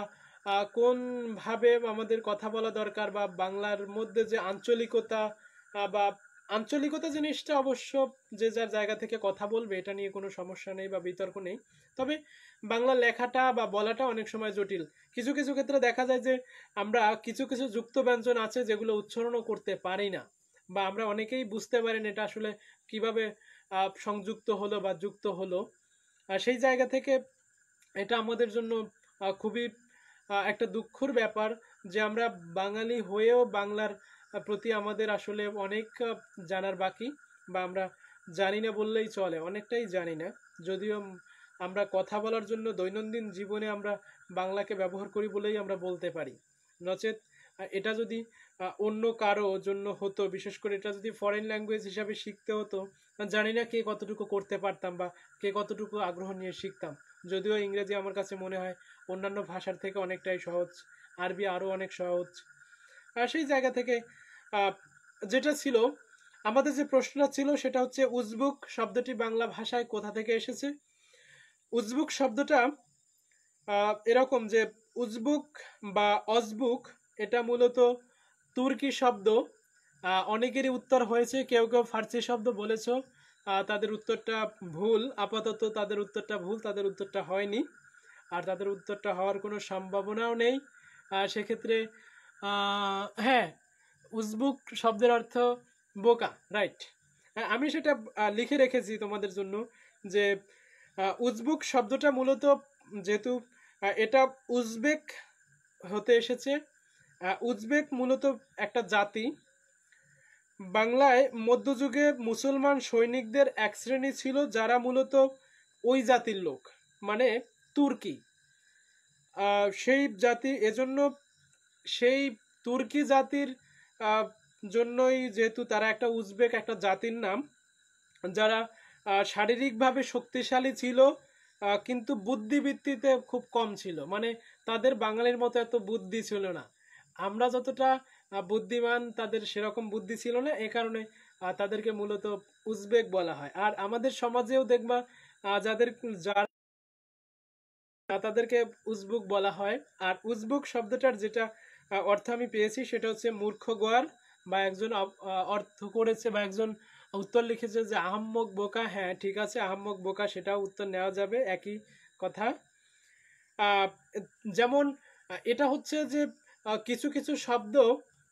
কোনভাবে আমাদের কথা বলা দরকার, বা বাংলার মধ্যে যে আঞ্চলিকতা বা আঞ্চলিকতা জিনিসটা অবশ্য যে যার জায়গা থেকে কথা বলবে, এটা নিয়ে কোনো সমস্যা নেই বা বিতর্ক নেই। তবে বাংলা লেখাটা বা বলাটা অনেক সময় জটিল। কিছু কিছু ক্ষেত্রে দেখা যায় যে আমরা কিছু কিছু যুক্ত ব্যঞ্জন আছে যেগুলো উচ্চারণও করতে পারি না, বা আমরা অনেকেই বুঝতে পারেন এটা আসলে কিভাবে সংযুক্ত হলো বা যুক্ত হলো। সেই জায়গা থেকে এটা আমাদের জন্য খুবই একটা দুঃখের ব্যাপার যে আমরা বাঙালি হয়েও বাংলার প্রতি আমাদের আসলে অনেক জানার বাকি, বা আমরা জানি না বললেই চলে, অনেকটাই জানি না। যদিও আমরা কথা বলার জন্য দৈনন্দিন জীবনে আমরা বাংলাকে ব্যবহার করি বলেই আমরা বলতে পারি। নচেত এটা যদি অন্য কারো জন্য হতো, বিশেষ করে এটা যদি ফরেন ল্যাঙ্গুয়েজ হিসাবে শিখতে হতো, জানি না কে কতটুকু করতে পারতাম বা কে কতটুকু আগ্রহ নিয়ে শিখতাম। যদিও ইংরেজি আমার কাছে মনে হয় অন্যান্য ভাষার থেকে অনেকটাই সহজ, আরবি আরও অনেক সহজ। সেই জায়গা থেকে যেটা ছিল আমাদের যে প্রশ্নটা ছিল সেটা হচ্ছে উজবুক শব্দটি বাংলা ভাষায় কোথা থেকে এসেছে। উজবুক শব্দটা এরকম যে উজবুক বা অজবুক এটা মূলত তুর্কি শব্দ। অনেকেরই উত্তর হয়েছে, কেউ কেউ ফার্সি শব্দ বলেছো, তাদের উত্তরটা ভুল। আপাতত তাদের উত্তরটা ভুল, তাদের উত্তরটা হয়নি, আর তাদের উত্তরটা হওয়ার কোনো সম্ভাবনাও নেই। সেক্ষেত্রে হ্যাঁ, উজবুক শব্দের অর্থ বোকা, রাইট। আমি সেটা লিখে রেখেছি তোমাদের জন্য যে উজবুক শব্দটা মূলত, যেহেতু এটা উজবেক হতে এসেছে। উজবেক মূলত একটা জাতি। বাংলায় মধ্যযুগে মুসলমান সৈনিকদের এক শ্রেণী ছিল যারা মূলত ওই জাতির লোক, মানে তুর্কি। সেই জাতি, এজন্য সেই তুর্কি জাতির জন্যই যেহেতু তারা একটা উজবেক একটা জাতির নাম, যারা শারীরিকভাবে শক্তিশালী ছিল কিন্তু বুদ্ধিবৃত্তিতে খুব কম ছিল, মানে তাদের বাঙালির মতো এত বুদ্ধি ছিল না। আমরা যতটা বুদ্ধিমান, তাদের সেরকম বুদ্ধি ছিল না, এ কারণে তাদেরকে মূলত উজবেক বলা হয়। আর আমাদের সমাজেও দেখবা যাদের যারা তাদেরকে উজবুক বলা হয়। আর উজবুক শব্দটার যেটা অর্থ আমি পেয়েছি সেটা হচ্ছে মূর্খ গোয়ার, বা একজন অর্থ করেছে বা একজন উত্তর লিখেছে যে আহাম্মক বোকা। হ্যাঁ ঠিক আছে, আহাম্মক বোকা সেটাও উত্তর নেওয়া যাবে, একই কথা। আহ, যেমন এটা হচ্ছে যে কিছু কিছু শব্দ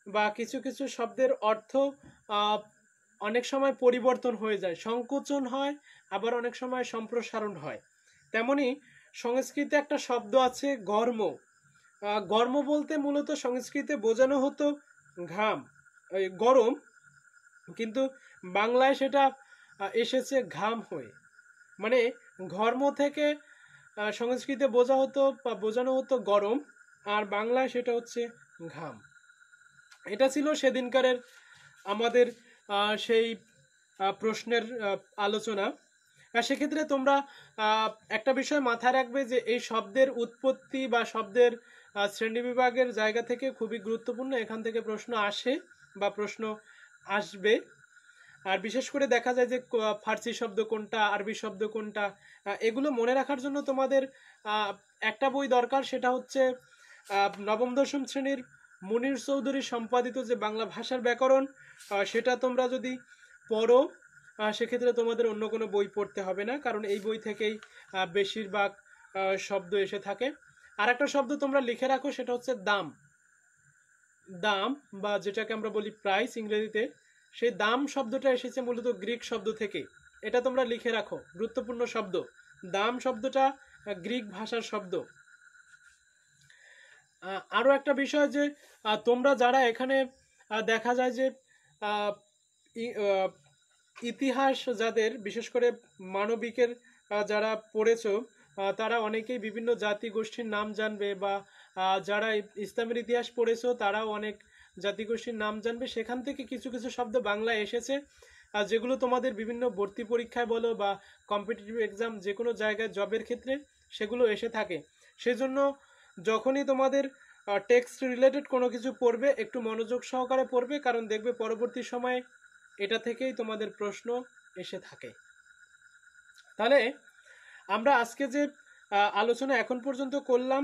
বা কিছু কিছু শব্দের অর্থ আহ, অনেক সময় পরিবর্তন হয়ে যায়, সংকোচন হয়, আবার অনেক সময় সম্প্রসারণ হয়। তেমনি সংস্কৃতে একটা শব্দ আছে গর্ম। গর্ম বলতে মূলত সংস্কৃতে বোঝানো হতো ঘাম, গরম, কিন্তু বাংলায় সেটা এসেছে ঘাম হয়ে, মানে ঘর্ম থেকে সংস্কৃতে বোঝা হতো বা বোঝানো হতো গরম, আর বাংলায় সেটা হচ্ছে ঘাম। এটা ছিল সেদিনকারের আমাদের সেই প্রশ্নের আলোচনা। সেক্ষেত্রে তোমরা একটা বিষয় মাথায় রাখবে যে এই শব্দের উৎপত্তি বা শব্দের শ্রেণীবিভাগের জায়গা থেকে খুবই গুরুত্বপূর্ণ, এখান থেকে প্রশ্ন আসে বা প্রশ্ন আসবে। আর বিশেষ করে দেখা যায় যে ফার্সি শব্দ কোনটা, আরবি শব্দ কোনটা, এগুলো মনে রাখার জন্য তোমাদের একটা বই দরকার, সেটা হচ্ছে নবম দশম শ্রেণীর মুনির চৌধুরী সম্পাদিত যে বাংলা ভাষার ব্যাকরণ, সেটা তোমরা যদি পড়ো সেক্ষেত্রে তোমাদের অন্য কোনো বই পড়তে হবে না, কারণ এই বই থেকেই বেশিরভাগ শব্দ এসে থাকে। আর একটা শব্দ তোমরা লিখে রাখো, সেটা হচ্ছে দাম। দাম বা যেটাকে আমরা বলি প্রাইস ইংরেজিতে, সেই দাম শব্দটা এসেছে মূলত গ্রিক শব্দ থেকে। এটা তোমরা লিখে রাখো, গুরুত্বপূর্ণ শব্দ। দাম শব্দটা গ্রিক ভাষার শব্দ। আরও একটা বিষয় যে তোমরা যারা এখানে দেখা যায় যে ইতিহাস যাদের, বিশেষ করে মানবিকের যারা পড়েছো, তারা অনেকেই বিভিন্ন জাতি গোষ্ঠীর নাম জানবে, বা যারা ইসলামের ইতিহাস পড়েছো তারাও অনেক জাতিগোষ্ঠীর নাম জানবে। সেখান থেকে কিছু কিছু শব্দ বাংলায় এসেছে, যেগুলো তোমাদের বিভিন্ন ভর্তি পরীক্ষায় বলো বা কম্পিটিটিভ এক্সাম যে কোনো জায়গায় জবের ক্ষেত্রে সেগুলো এসে থাকে। সেজন্য যখনই তোমাদের টেক্সট রিলেটেড কোনো কিছু পড়বে একটু মনোযোগ সহকারে পড়বে, কারণ দেখবে পরবর্তী সময়ে এটা থেকেই তোমাদের প্রশ্ন এসে থাকে। তাহলে আমরা আজকে যে আলোচনা এখন পর্যন্ত করলাম,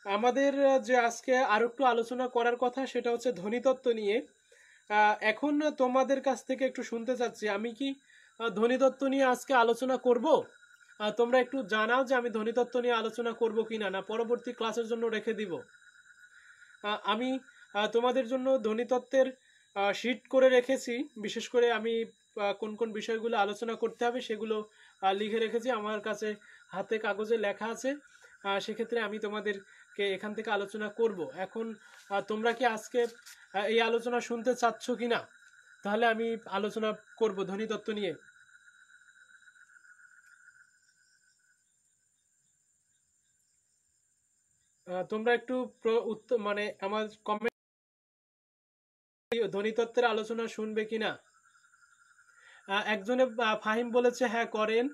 আমাদের যে আজকে আরো একটু আলোচনা করার কথা সেটা হচ্ছে ধ্বনিতত্ত্ব নিয়ে। এখন তোমাদের কাছ থেকে একটু শুনতে চাচ্ছি, আমি কি ধ্বনিতত্ত্ব নিয়ে আজকে আলোচনা করব? তোমরা একটু জানাও যে আমি ধ্বনিতত্ত্ব নিয়ে আলোচনা করব কিনা, না পরবর্তী ক্লাসের জন্য রেখে দিব। আমি তোমাদের জন্য ধ্বনিতত্ত্বের শিট করে রেখেছি, বিশেষ করে আমি কোন কোন বিষয়গুলো আলোচনা করতে হবে সেগুলো লিখে রেখেছি, আমার কাছে হাতে কাগজে লেখা আছে। সেক্ষেত্রে আমি তোমাদেরকে এখান থেকে আলোচনা করব। এখন তোমরা কি আজকে এই আলোচনা শুনতে চাচ্ছ কি না? তাহলে আমি আলোচনা করব ধ্বনিতত্ত্ব নিয়ে। তোমরা একটু মানে আমার কমেন্ট ধ্বনিতত্ত্বের আলোচনা শুনবে কিনা। একজনে ফাহিম বলেছে হ্যাঁ করেন।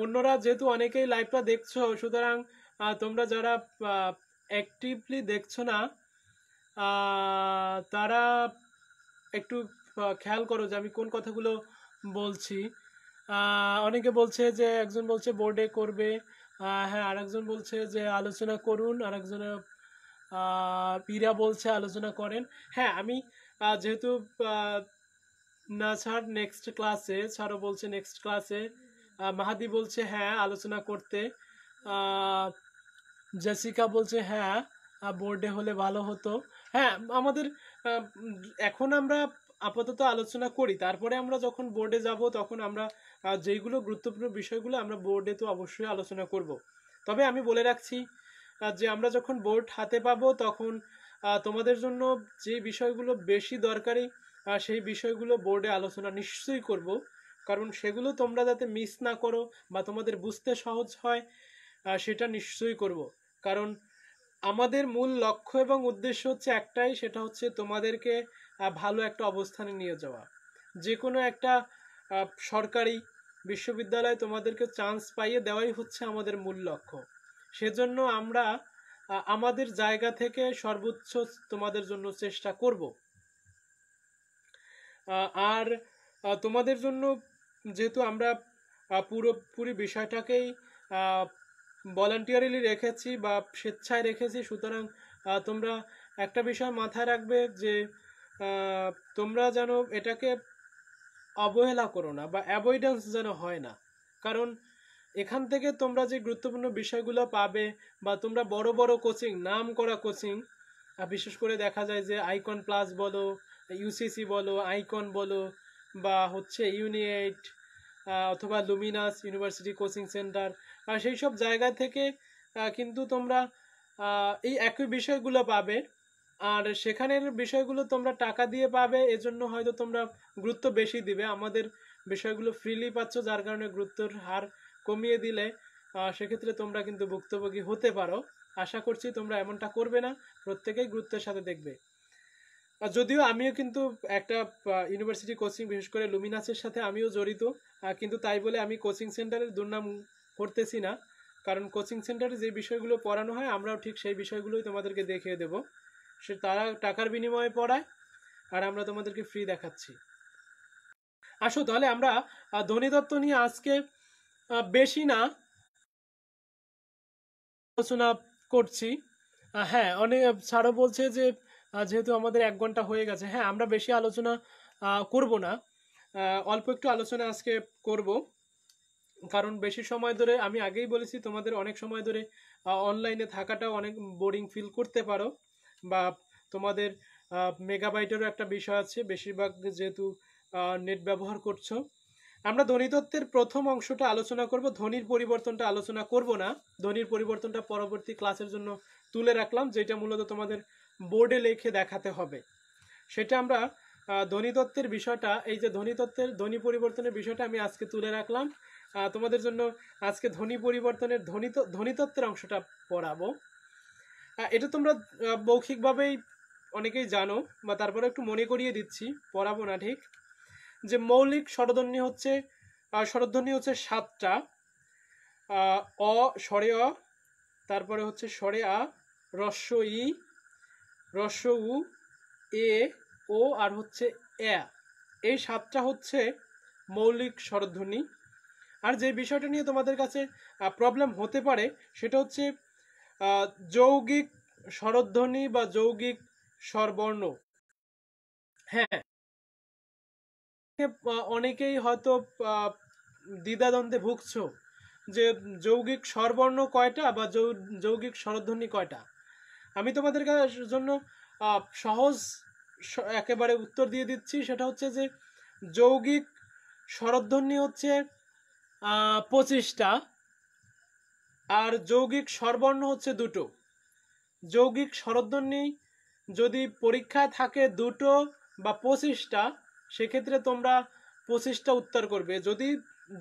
অন্যরা যেহেতু অনেকেই লাইভটা দেখছো, সুতরাং তোমরা যারা অ্যাক্টিভলি দেখছো না তারা একটু খেয়াল করো যে আমি কোন কথাগুলো বলছি। অনেকে বলছে যে, একজন বলছে বোর্ডে করবে, হ্যাঁ, আরেকজন বলছে যে আলোচনা করুন, আরেকজন পীরা বলছে আলোচনা করেন। হ্যাঁ, আমি যেহেতু আহ, না স্যার নেক্সট ক্লাসে, স্যারও বলছে নেক্সট ক্লাসে, মাহাদি বলছে হ্যাঁ আলোচনা করতে, আহ, জেসিকা বলছে হ্যাঁ বোর্ডে হলে ভালো হতো। হ্যাঁ, আমাদের এখন আমরা আপাতত আলোচনা করি, তারপরে আমরা যখন বোর্ডে যাব তখন আমরা যেইগুলো গুরুত্বপূর্ণ বিষয়গুলো আমরা বোর্ডে তো অবশ্যই আলোচনা করব। তবে আমি বলে রাখছি যে আমরা যখন বোর্ড হাতে পাবো তখন তোমাদের জন্য যে বিষয়গুলো বেশি দরকারি সেই বিষয়গুলো বোর্ডে আলোচনা নিশ্চয়ই করব, কারণ সেগুলো তোমরা যাতে মিস না করো বা তোমাদের বুঝতে সহজ হয় সেটা নিশ্চয়ই করব। কারণ আমাদের মূল লক্ষ্য এবং উদ্দেশ্য হচ্ছে একটাই, সেটা হচ্ছে তোমাদেরকে ভালো একটা অবস্থানে নিয়ে যাওয়া। যে কোনো একটা সরকারি বিশ্ববিদ্যালয়ে তোমাদেরকে চান্স পাইয়ে দেওয়াই হচ্ছে আমাদের মূল লক্ষ্য। সেজন্য আমরা আমাদের জায়গা থেকে সর্বোচ্চ তোমাদের জন্য চেষ্টা করব। আর তোমাদের জন্য যেহেতু আমরা পুরোপুরি বিষয়টাকেই ভলান্টিয়ারিলি রেখেছি বা স্বেচ্ছায় রেখেছি, সুতরাং তোমরা একটা বিষয় মাথায় রাখবে যে আহ, তোমরা যেন এটাকে অবহেলা করো না বা অ্যাভয়েডেন্স যেন হয় না। কারণ এখান থেকে তোমরা যে গুরুত্বপূর্ণ বিষয়গুলো পাবে বা তোমরা বড় বড় কোচিং, নাম করা কোচিং, বিশেষ করে দেখা যায় যে আইকন প্লাস বলো, ইউসিসি বলো, আইকন বলো, বা হচ্ছে ইউনিএইট অথবা লুমিনাস ইউনিভার্সিটি কোচিং সেন্টার, সেই সব জায়গা থেকে কিন্তু তোমরা এই একই বিষয়গুলো পাবে। আর সেখানের বিষয়গুলো তোমরা টাকা দিয়ে পাবে, এজন্য হয়তো তোমরা গুরুত্ব বেশি দিবে। আমাদের বিষয়গুলো ফ্রিলি পাচ্ছ, যার কারণে গুরুত্বের হার কমিয়ে দিলে সেক্ষেত্রে তোমরা কিন্তু ভুক্তভোগী হতে পারো। আশা করছি তোমরা এমনটা করবে না, প্রত্যেকেই গুরুত্বের সাথে দেখবে। যদিও আমিও কিন্তু একটা ইউনিভার্সিটি কোচিং, বিশেষ করে লুমিনাসের সাথে আমিও জড়িত, কিন্তু তাই বলে আমি কোচিং সেন্টারের দুর্নাম করতেছি না। কারণ কোচিং সেন্টারে যে বিষয়গুলো পড়ানো হয় আমরাও ঠিক সেই বিষয়গুলোই তোমাদেরকে দেখিয়ে দেব। সে তারা টাকার বিনিময়ে পড়ায় আর আমরা তোমাদেরকে ফ্রি দেখাচ্ছি। আসো তাহলে আমরা ধ্বনিতত্ত্ব নিয়ে আজকে বেশি না আলোচনা করছি। হ্যাঁ, অনেক স্যারও বলছে যে যেহেতু আমাদের 1 ঘন্টা হয়ে গেছে, হ্যাঁ আমরা বেশি আলোচনা করব না, অল্প একটু আলোচনা আজকে করব। কারণ বেশি সময় ধরে, আমি আগেই বলেছি, তোমাদের অনেক সময় ধরে অনলাইনে থাকাটাও অনেক বোরিং ফিল করতে পারো, বা তোমাদের মেগাবাইটেরও একটা বিষয় আছে, বেশিরভাগ যেহেতু নেট ব্যবহার করছো। আমরা ধ্বনিতত্ত্বের প্রথম অংশটা আলোচনা করব, ধ্বনির পরিবর্তনটা আলোচনা করব না। ধ্বনির পরিবর্তনটা পরবর্তী ক্লাসের জন্য তুলে রাখলাম, যেটা মূলত তোমাদের বোর্ডে লিখে দেখাতে হবে। সেটা আমরা ধ্বনিতত্ত্বের বিষয়টা, এই যে ধ্বনিতত্ত্বের ধ্বনি পরিবর্তনের বিষয়টা আমি আজকে তুলে রাখলাম তোমাদের জন্য। আজকে ধ্বনি পরিবর্তনের ধ্বনিতত্ত্বের অংশটা পড়াবো। এটা তোমরা মৌখিকভাবেই অনেকেই জানো, বা তারপরে একটু মনে করিয়ে দিচ্ছি, পড়াবো না ঠিক। যে মৌলিক স্বরধ্বনি হচ্ছে, স্বরধ্বনি হচ্ছে 7টা। অ, স্বরে অ, তারপরে হচ্ছে স্বরে আ, রস্য ই, রস্য উ, এ, ও, আর হচ্ছে এ। এই 7টা হচ্ছে মৌলিক স্বরধ্বনি। আর যে বিষয়টা নিয়ে তোমাদের কাছে প্রবলেম হতে পারে সেটা হচ্ছে যৌগিক স্বরধ্বনি বা যৌগিক স্বরবর্ণ। হ্যাঁ, অনেকেই হয়তো দ্বিধাদ্বন্দ্বে ভুগছো যে যৌগিক স্বরবর্ণ কয়টা বা যৌগিক স্বরধ্বনি কয়টা। আমি তোমাদের জন্য সহজ একেবারে উত্তর দিয়ে দিচ্ছি, সেটা হচ্ছে যে যৌগিক স্বরধ্বনি হচ্ছে 25টা, আর যৌগিক স্বরবর্ণ হচ্ছে 2টো। যৌগিক স্বরধ্বনি যদি পরীক্ষায় থাকে 2টো বা 25টা, সেক্ষেত্রে তোমরা 25টা উত্তর করবে। যদি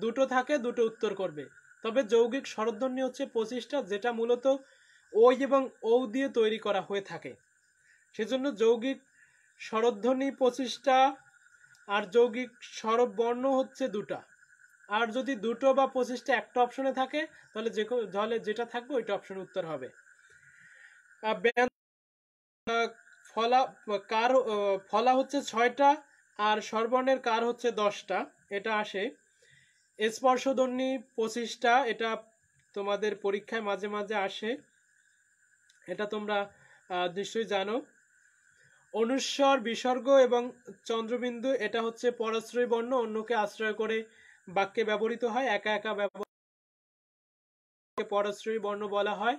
2টো থাকে 2টো উত্তর করবে। তবে যৌগিক স্বরধ্বনি হচ্ছে 25টা, যেটা মূলত ওই এবং ও দিয়ে তৈরি করা হয়ে থাকে। সেজন্য যৌগিক স্বরধ্বনি 25টা আর যৌগিক স্বরবর্ণ হচ্ছে 2টা। আর যদি 2টো বা 25টা একটা অপশনে থাকে তাহলে যেটা থাকবে ওইটা অপশন উত্তর হবে। ফলা কার ফলা হচ্ছে 6টা, আর স্বরবর্ণের কার হচ্ছে 10টা, এটা আসে। স্পর্শধ্বনি 25টা, এটা তোমাদের পরীক্ষায় মাঝে মাঝে আসে, এটা তোমরা নিশ্চয়ই জানো। অনুস্বর, বিসর্গ এবং চন্দ্রবিন্দু এটা হচ্ছে পরাশ্রয়ী বর্ণ, অন্যকে আশ্রয় করে বাক্যে ব্যবহৃত হয়, একা একা পরাশ্রয়ী বর্ণ বলা হয়।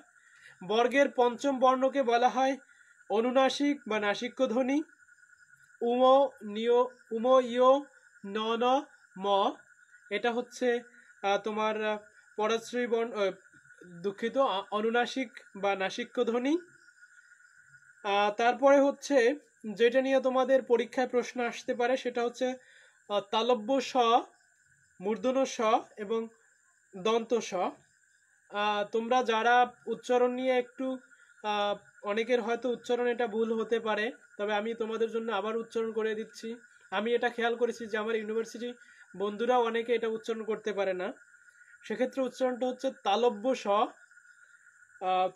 বর্গের পঞ্চম বর্ণকে বলা হয় অনুনাসিক বা নাসিক্য ধ্বনি। উম, নিয়, উম, ইয়, ন, ন, ম এটা হচ্ছে তোমার পরাশ্রয়ী বর্ণ, দুঃখিত, অনুনাসিক বা নাসিক্য ধ্বনি। তারপরে হচ্ছে যেটা নিয়ে তোমাদের পরীক্ষায় প্রশ্ন আসতে পারে সেটা হচ্ছে তালব্য স, মূর্ধন্য স এবং দন্ত স। তোমরা যারা উচ্চারণ নিয়ে একটু অনেকের হয়তো উচ্চারণ এটা ভুল হতে পারে, তবে আমি তোমাদের জন্য আবার উচ্চারণ করে দিচ্ছি। আমি এটা খেয়াল করেছি যে আমার ইউনিভার্সিটি বন্ধুরাও অনেকে এটা উচ্চারণ করতে পারে না, সেক্ষেত্রে উচ্চারণটা হচ্ছে তালব্য স,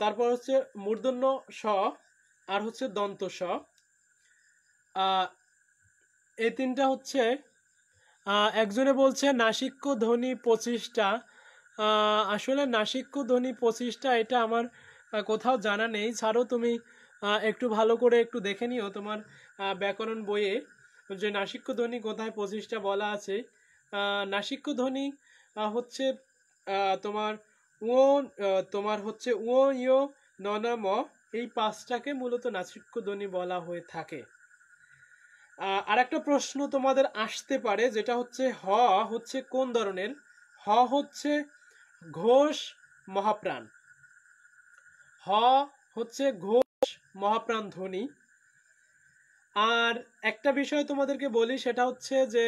তারপর হচ্ছে মূর্ধন্য স, আর হচ্ছে দন্ত স। এই তিনটা হচ্ছে। একজনে বলছে নাসিক্য ধ্বনি 25টা। আসলে নাসিক্য ধ্বনি 25টা এটা আমার কোথাও জানা নেই। ছাড়ো, তুমি একটু ভালো করে একটু দেখে নিও তোমার ব্যাকরণ বইয়ে যে নাসিক্য ধ্বনি কোথায় 25টা বলা আছে। নাসিক্য ধ্বনি হচ্ছে তোমার ও, তোমার হচ্ছে ও, ইয়, ন, ন, ম, এই 5টাকে মূলত নাসিক্য ধ্বনি বলা হয়ে থাকে। আর একটা প্রশ্ন তোমাদের আসতে পারে যেটা হচ্ছে হ হচ্ছে কোন ধরনের। হ হচ্ছে ঘোষ মহাপ্রাণ। হ হচ্ছে ঘোষ মহাপ্রাণ ধ্বনি। আর একটা বিষয় তোমাদেরকে বলি, সেটা হচ্ছে যে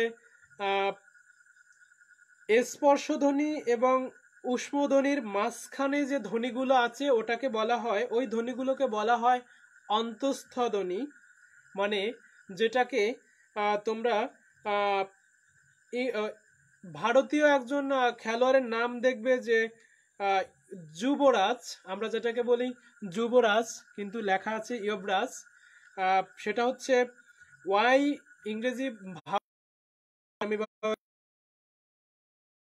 স্পর্শধ্বনি এবং ঊষ্মধ্বনির মাঝখানে যে ধ্বনিগুলো আছে ওটাকে বলা হয়, ওই ধ্বনিগুলোকে বলা হয় অন্তঃস্থ ধ্বনি। মানে যেটাকে তোমরা ভারতীয় একজন খেলোয়াড়ের নাম দেখবে যে যুবরাজ, আমরা যেটাকে বলি যুবরাজ কিন্তু লেখা আছে ইয়বরাজ, সেটা হচ্ছে ওয়াই ইংরেজি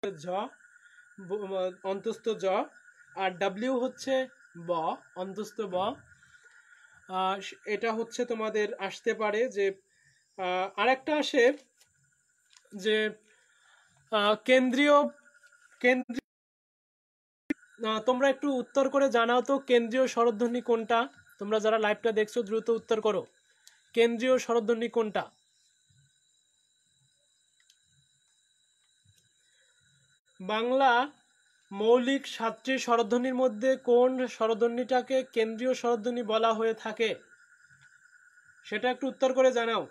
ঝ, অন্তস্থ জ, আর ডাব্লিউ হচ্ছে ব, অন্তস্থ ব। এটা হচ্ছে তোমাদের আসতে পারে যে আরেকটা আসে যে কেন্দ্রীয় কেন্দ্রীয় তোমরা একটু উত্তর করে জানাও তো কেন্দ্রীয় স্বরধ্বনি কোনটা। তোমরা যারা লাইভটা দেখছো দ্রুত উত্তর করো, কেন্দ্রীয় স্বরধ্বনি কোনটা। বাংলা মৌলিক 7টি স্বরধ্বনির মধ্যে কোন স্বরধ্বনিটাকে কেন্দ্রীয় স্বরধ্বনি বলা হয়ে থাকে, সেটা একটু উত্তর করে জানাও।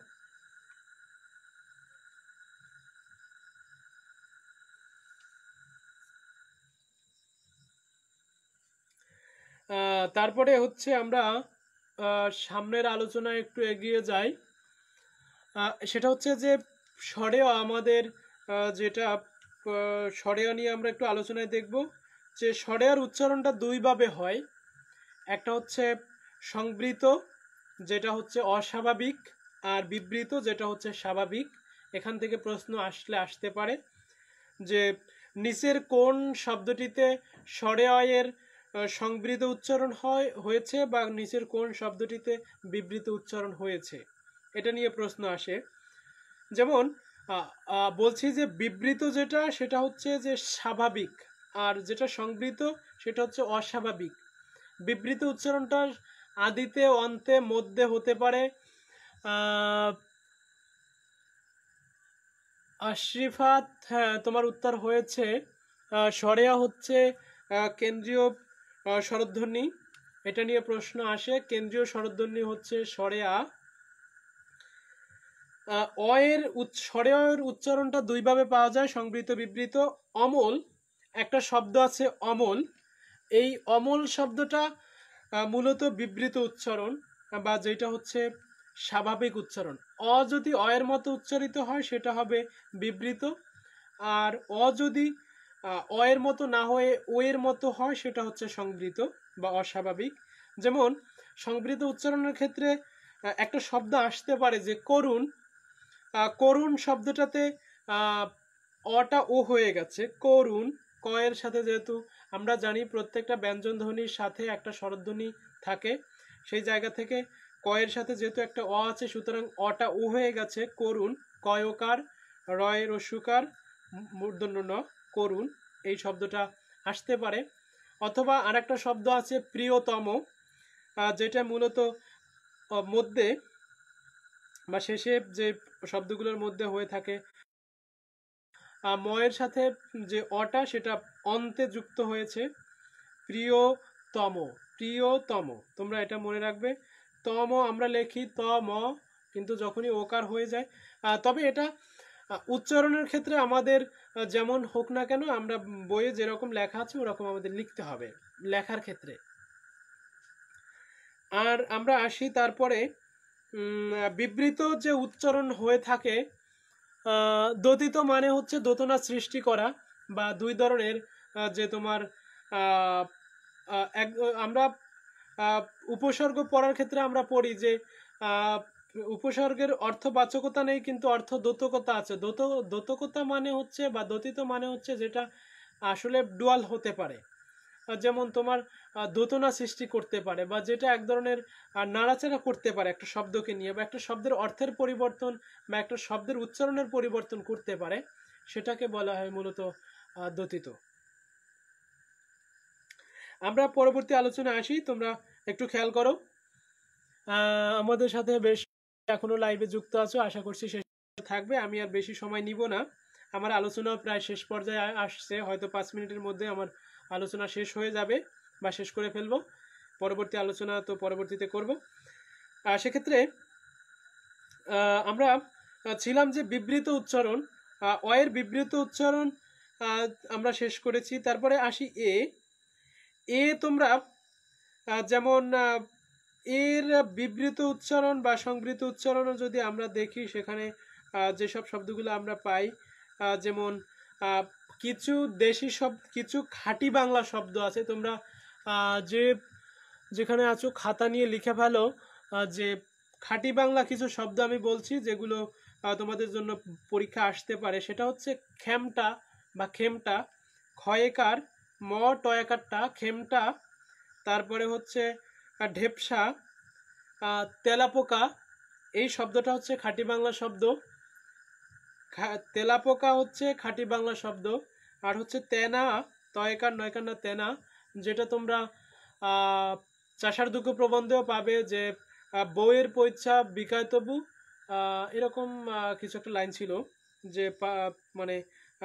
তারপরে হচ্ছে আমরা সামনের আলোচনায় একটু এগিয়ে যাই। সেটা হচ্ছে যে স্বরেয় আমাদের যেটা স্বরেয় নিয়ে আমরা একটু আলোচনায় দেখব যে স্বরেয়ার উচ্চারণটা দুইভাবে হয়। একটা হচ্ছে সংবৃত যেটা হচ্ছে অস্বাভাবিক, আর বিবৃত যেটা হচ্ছে স্বাভাবিক। এখান থেকে প্রশ্ন আসতে পারে যে নিচের কোন শব্দটিতে স্বরেয়ের সংবৃত উচ্চারণ হয়েছে বা নিচের কোন শব্দটিতে বিবৃত উচ্চারণ হয়েছে, এটা নিয়ে প্রশ্ন আসে। যেমন বলছি যে বিবৃত যেটা সেটা হচ্ছে যে স্বাভাবিক, আর যেটা সংবৃত সেটা হচ্ছে অস্বাভাবিক। বিবৃত উচ্চারণটা আদিতে, অন্তে, মধ্যে হতে পারে। আশরিফাত, হ্যাঁ তোমার উত্তর হয়েছে। স্বরেয়া হচ্ছে কেন্দ্রীয় স্বরধ্বনি, এটা নিয়ে প্রশ্ন আসে। কেন্দ্রীয় স্বরধ্বনি হচ্ছে স্বরেয়া। অয়ের স্বরেয়ের উচ্চারণটা দুইভাবে পাওয়া যায়, সংবৃত বিবৃত। অমল, একটা শব্দ আছে অমল, এই অমল শব্দটা মূলত বিবৃত উচ্চারণ বা যেটা হচ্ছে স্বাভাবিক উচ্চারণ। অ যদি অয়ের মতো উচ্চারিত হয় সেটা হবে বিবৃত, আর অ যদি অয়ের মতো না হয়ে ও এর মতো হয় সেটা হচ্ছে সংবৃত বা অস্বাভাবিক। যেমন সংবৃত উচ্চারণের ক্ষেত্রে একটা শব্দ আসতে পারে যে করুণ, করুণ শব্দটাতে অটা ও হয়ে গেছে করুণ, ক এর সাথে যেহেতু আমরা জানি প্রত্যেকটা ব্যঞ্জন ধ্বনির সাথে একটা স্বরধ্বনি থাকে, সেই জায়গা থেকে ক এর সাথে যেহেতু একটা অ আছে, সুতরাং অটা ও হয়ে গেছে করুণ, কয়কার, রয় রস্যকার, মূর্ধন্য ন, করুণ, এই শব্দটা আসতে পারে। অথবা আরেকটা শব্দ আছে প্রিয়তম, যেটা মূলত মধ্যে বা শেষে যে শব্দগুলোর মধ্যে হয়ে থাকে, ময়ের সাথে যে অটা সেটা অন্তে যুক্ত হয়েছে, প্রিয়তম, প্রিয়তম, তোমরা এটা মনে রাখবে। তম আমরা লেখি তম, কিন্তু যখনই ওকার হয়ে যায়, তবে এটা উচ্চারণের ক্ষেত্রে আমাদের যেমন হোক না কেন, আমরা বইয়ে যেরকম লেখা আছে ওরকম আমাদের লিখতে হবে লেখার ক্ষেত্রে। আর আমরা আসি তারপরে বিবৃত যে উচ্চারণ হয়ে থাকে, দোতিত মানে হচ্ছে দোতনা সৃষ্টি করা, বা দুই ধরনের, যে তোমার আমরা উপসর্গ পড়ার ক্ষেত্রে আমরা পড়ি যে উপসর্গের অর্থবাচকতা নেই কিন্তু অর্থ দ্যোতকতা আছে। দ্যোতকতা মানে হচ্ছে বা দোতিত মানে হচ্ছে যেটা আসলে ডুয়াল হতে পারে, যেমন তোমার দোতনা সৃষ্টি করতে পারে, বা যেটা এক ধরনের নাড়াচাড়া করতে পারে একটা শব্দকে নিয়ে, বা একটা শব্দের অর্থের পরিবর্তন বা একটা শব্দের উচ্চারণের পরিবর্তন করতে পারে, সেটাকে বলা হয় মূলত দোতিত। আমরা পরবর্তী আলোচনায় আসি, তোমরা একটু খেয়াল করো। আমাদের সাথে বেশ এখনো লাইভে যুক্ত আছো, আশা করছি শেষ থাকবে। আমি আর বেশি সময় নিব না, আমার আলোচনা প্রায় শেষ পর্যায়ে আসছে, হয়তো 5 মিনিটের মধ্যে আমার আলোচনা শেষ হয়ে যাবে বা শেষ করে ফেলবো। পরবর্তী আলোচনা তো পরবর্তীতে করব। সেক্ষেত্রে আমরা ছিলাম যে বিবৃত উচ্চারণ, অয়ের বিবৃত উচ্চারণ আমরা শেষ করেছি। তারপরে আসি এ। তোমরা যেমন এর বিবৃত উচ্চারণ বা সংবৃত উচ্চারণও যদি আমরা দেখি, সেখানে যেসব শব্দগুলো আমরা পাই, যেমন কিছু দেশি শব্দ, কিছু খাঁটি বাংলা শব্দ আছে। তোমরা যেখানে আছো খাতা নিয়ে লিখে ফেলো, যে খাঁটি বাংলা কিছু শব্দ আমি বলছি যেগুলো তোমাদের জন্য পরীক্ষা আসতে পারে। সেটা হচ্ছে খেমটা বা খেমটা, ক্ষয়েকার, ম টয়াকারটা, খেমটা। তারপরে হচ্ছে ঢেপসা, তেলাপোকা, এই শব্দটা হচ্ছে খাঁটি বাংলা শব্দ। তেলাপোকা হচ্ছে খাঁটি বাংলা শব্দ। আর হচ্ছে তেনা, তয়কার নয়কার না তেনা, যেটা তোমরা চাষার দুঃখ প্রবন্ধেও পাবে, যে বউয়ের পৈচ্ছা বিকায়তবু, এরকম কিছু একটা লাইন ছিল, যে মানে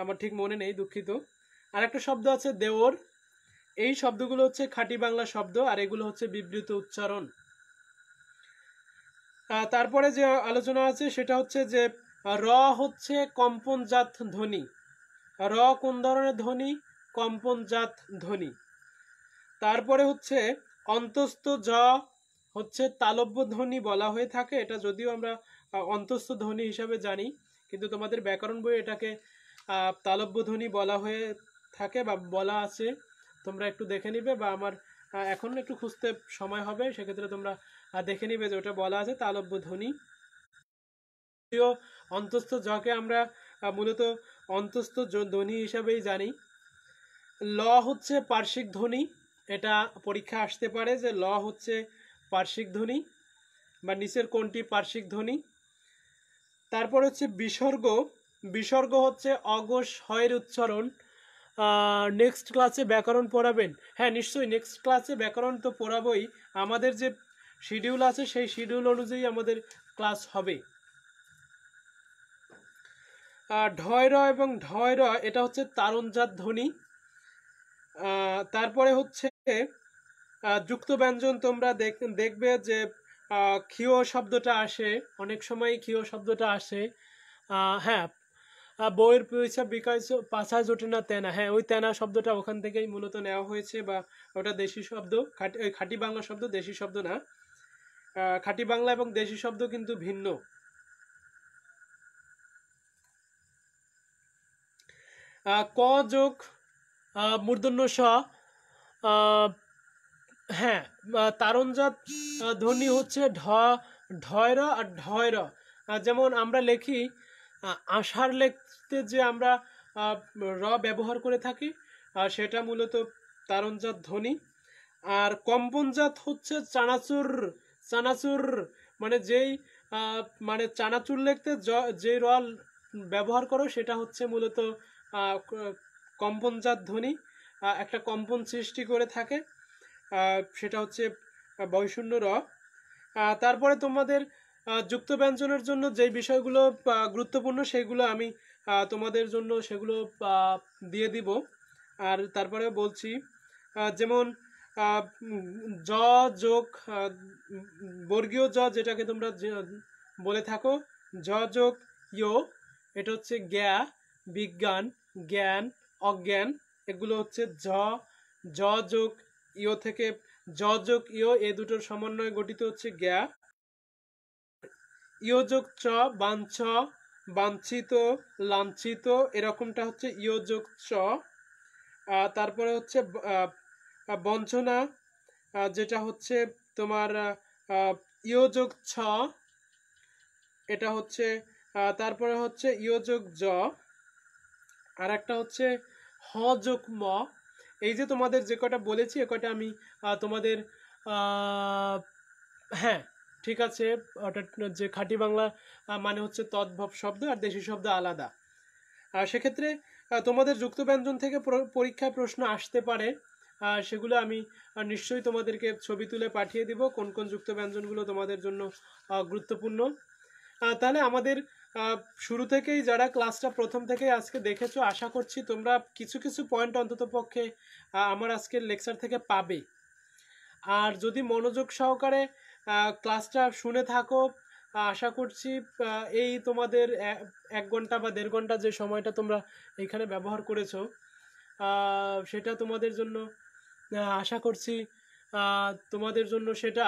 আমার ঠিক মনে নেই, দুঃখিত। আর একটা শব্দ আছে দেওর। এই শব্দগুলো হচ্ছে খাঁটি বাংলা শব্দ, আর এগুলো হচ্ছে বিবৃত উচ্চারণ। তারপরে যে আলোচনা আছে সেটা হচ্ছে যে র হচ্ছে কম্পনজাত ধ্বনি। র কোন ধরনের ধ্বনি? কম্পনজাত ধ্বনি। তারপরে হচ্ছে অন্তস্থ জ হচ্ছে তালব্য ধ্বনি বলা হয়ে থাকে। এটা যদিও আমরা অন্তস্থ ধ্বনি হিসাবে জানি, কিন্তু তোমাদের ব্যাকরণ বই এটাকে তালব্য ধ্বনি বলা হয়ে থাকে বা বলা আছে। তোমরা একটু দেখে নিবে, বা আমার এখন একটু খুঁজতে সময় হবে, সেক্ষেত্রে তোমরা দেখে নিবে যে ওটা বলা আছে তালব্য ধ্বনি। অন্তস্থ জকে আমরা মূলত অন্তস্থ ধ্বনি হিসাবেই জানি। ল হচ্ছে পার্শ্বিক ধ্বনি, এটা পরীক্ষা আসতে পারে যে ল হচ্ছে পার্শ্বিক ধ্বনি বা নিচের কোনটি পার্শ্বিক ধ্বনি। তারপর হচ্ছে বিসর্গ। বিসর্গ হচ্ছে অঘোষ হয়ের উচ্চারণ। নেক্সট ক্লাসে ব্যাকরণ পড়াবেন? হ্যাঁ, নিশ্চয়ই নেক্সট ক্লাসে ব্যাকরণ তো পড়াবই। আমাদের যে শিডিউল আছে সেই শিডিউল অনুযায়ী আমাদের ক্লাস হবে। ঢয়র এবং ঢয়র এটা হচ্ছে তারণজাত ধ্বনি। তারপরে হচ্ছে যুক্ত ব্যঞ্জন। তোমরা দেখবে যে ক্ষীয় শব্দটা আসে, অনেক সময় ক্ষীয় শব্দটা আসে। হ্যাঁ, বইয়ের পয়সা বিকাশ পাশায় জোটে না তেনা, হ্যাঁ ওই তেনা শব্দটা ওখান থেকেই মূলত নেওয়া হয়েছে, বা ওটা দেশি শব্দ, খাঁটি বাংলা শব্দ, দেশি শব্দ না। খাঁটি বাংলা এবং দেশি শব্দ কিন্তু ভিন্ন। ক যোগ মূর্ধন্য স, হ্যাঁ তারণজাত ধ্বনি হচ্ছে ঢয়র আর ঢয়র। যেমন আমরা লেখি আষাঢ় লিখতে যে আমরা র ব্যবহার করে থাকি, সেটা মূলত তারণজাত ধ্বনি। আর কম্পনজাত হচ্ছে চানাচুর। চানাচুর মানে যেই মানে চানাচুর লিখতে যে রল ব্যবহার করো সেটা হচ্ছে মূলত কম্পনজাত ধ্বনি, একটা কম্পন সৃষ্টি করে থাকে, সেটা হচ্ছে বয়শূন্য র। তারপরে তোমাদের যুক্ত ব্যঞ্জনের জন্য যেই বিষয়গুলো গুরুত্বপূর্ণ সেগুলো আমি তোমাদের জন্য সেগুলো দিয়ে দিব। আর তারপরে বলছি যেমন জ যোগ বর্গীয় জ যেটাকে তোমরা বলে থাকো, জ যোগ ইয়, এটা হচ্ছে জ্ঞা, বিজ্ঞান, জ্ঞান, অজ্ঞান, এগুলো হচ্ছে জ। জ যোগ ইয় থেকে জ যোগ ইয় এই দুটোর সমন্বয়ে গঠিত হচ্ছে জ্ঞা। ইয় যোগ চ, বাঞ্ছ, বাঞ্ছিত, লাঞ্ছিত, এরকমটা হচ্ছে ইয় যোগ চ। তারপরে হচ্ছে বঞ্চনা, যেটা হচ্ছে তোমার ইয় যোগ ছ, এটা হচ্ছে। তারপরে হচ্ছে ইয় যোগ জ। আর একটা হচ্ছে হ যোগ ম। এই যে তোমাদের যে কটা বলেছি এ কটা আমি তোমাদের হ্যাঁ ঠিক আছে, ওটা যে খাঁটি বাংলা মানে হচ্ছে তদ্ভব শব্দ আর দেশি শব্দ আলাদা। সেক্ষেত্রে তোমাদের যুক্ত ব্যঞ্জন থেকে পরীক্ষায় প্রশ্ন আসতে পারে, সেগুলো আমি নিশ্চয়ই তোমাদেরকে ছবি তুলে পাঠিয়ে দিব কোন কোন যুক্ত ব্যঞ্জনগুলো তোমাদের জন্য গুরুত্বপূর্ণ। তাহলে আমাদের শুরু থেকেই যারা ক্লাসটা প্রথম থেকেই আজকে দেখেছো, আশা করছি তোমরা কিছু কিছু পয়েন্ট অন্তত পক্ষে আমার আজকের লেকচার থেকে পাবে। আর যদি মনোযোগ সহকারে ক্লাসটা শুনে থাকো, আশা করছি এই তোমাদের 1 ঘন্টা বা 1.5 ঘন্টা যে সময়টা তোমরা এইখানে ব্যবহার করেছো সেটা তোমাদের জন্য আশা করছি তোমাদের জন্য সেটা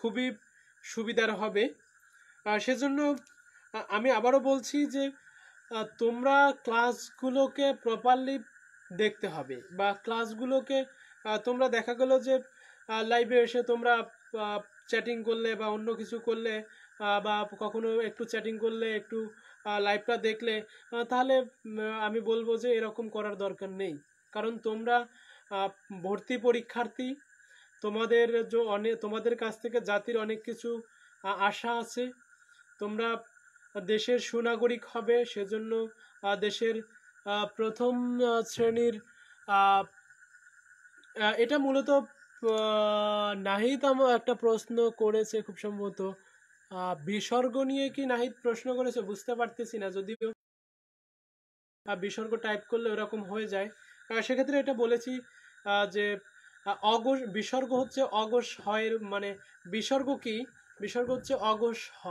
খুবই সুবিধার হবে। সেজন্য আমি আবারও বলছি যে তোমরা ক্লাসগুলোকে প্রপারলি দেখতে হবে, বা ক্লাসগুলোকে তোমরা দেখা গেল যে লাইভে এসে তোমরা চ্যাটিং করলে বা অন্য কিছু করলে, বা কখনো একটু চ্যাটিং করলে একটু লাইভটা দেখলে, তাহলে আমি বলবো যে এরকম করার দরকার নেই। কারণ তোমরা ভর্তি পরীক্ষার্থী, তোমাদের যে তোমাদের কাছ থেকে জাতির অনেক কিছু আশা আছে। তোমরা দেশের সুনাগরিক হবে, সেজন্য দেশের প্রথম শ্রেণীর এটা মূলত নাহিদ আমার একটা প্রশ্ন করেছে খুব সম্ভবত, বিসর্গ নিয়ে কি নাহিদ প্রশ্ন করেছে বুঝতে পারতেছি না, যদিও বিসর্গ টাইপ করলে ওরকম হয়ে যায়। সেক্ষেত্রে এটা বলেছি যে অঘোষ বিসর্গ হচ্ছে অঘোষ হয়, মানে বিসর্গ কি, বিসর্গ হচ্ছে অঘোষ হ,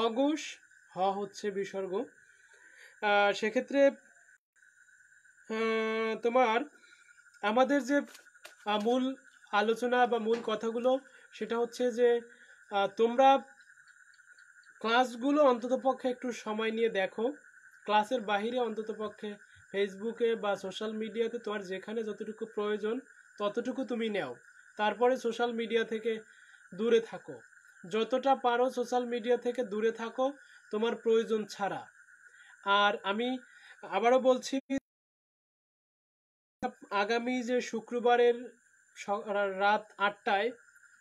অঘোষ হ হচ্ছে বিসর্গ। সেক্ষেত্রে তোমার আমাদের যে মূল আলোচনা বা মূল কথাগুলো সেটা হচ্ছে যে তোমরা ক্লাসগুলো অন্ততপক্ষে একটু সময় নিয়ে দেখো, ক্লাসের বাহিরে অন্ততপক্ষে ফেসবুকে বা সোশ্যাল মিডিয়াতে তোমার যেখানে যতটুকু প্রয়োজন ততটুকু তুমি নাও। তারপরে সোশ্যাল মিডিয়া থেকে দূরে থাকো, যতটা পারো সোশ্যাল মিডিয়া থেকে দূরে থাকো তোমার প্রয়োজন ছাড়া। আর আমি আবারও বলছি, আগামী যে শুক্রবারের রাত 8টায়,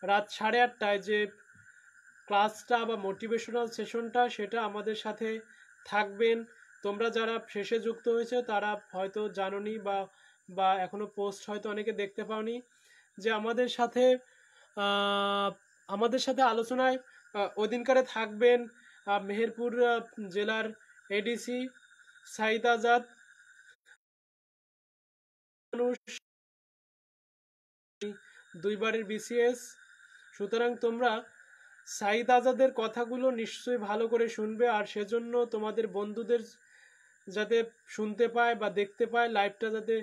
রাত 8:30টায় যে ক্লাসটা বা মোটিভেশনাল সেশনটা, সেটা আমাদের সাথে থাকবেন। তোমরা যারা শেষে যুক্ত হয়েছে তারা হয়তো জানোনি বা বা এখনো পোস্ট হয়তো অনেকে দেখতে পাওনি, যে আমাদের সাথে আলোচনায় ওদিনকারে থাকবেন মেহেরপুর জেলার এডিসি সাইদ আজাদ, মানুষ 2বারের বিসিএস। সুতরাং তোমরা সাইদ আজাদের কথাগুলো নিশ্চয়ই ভালো করে শুনবে, আর সেজন্য তোমাদের বন্ধুদের যাতে শুনতে পায় বা দেখতে পায়, লাইভটা যাতে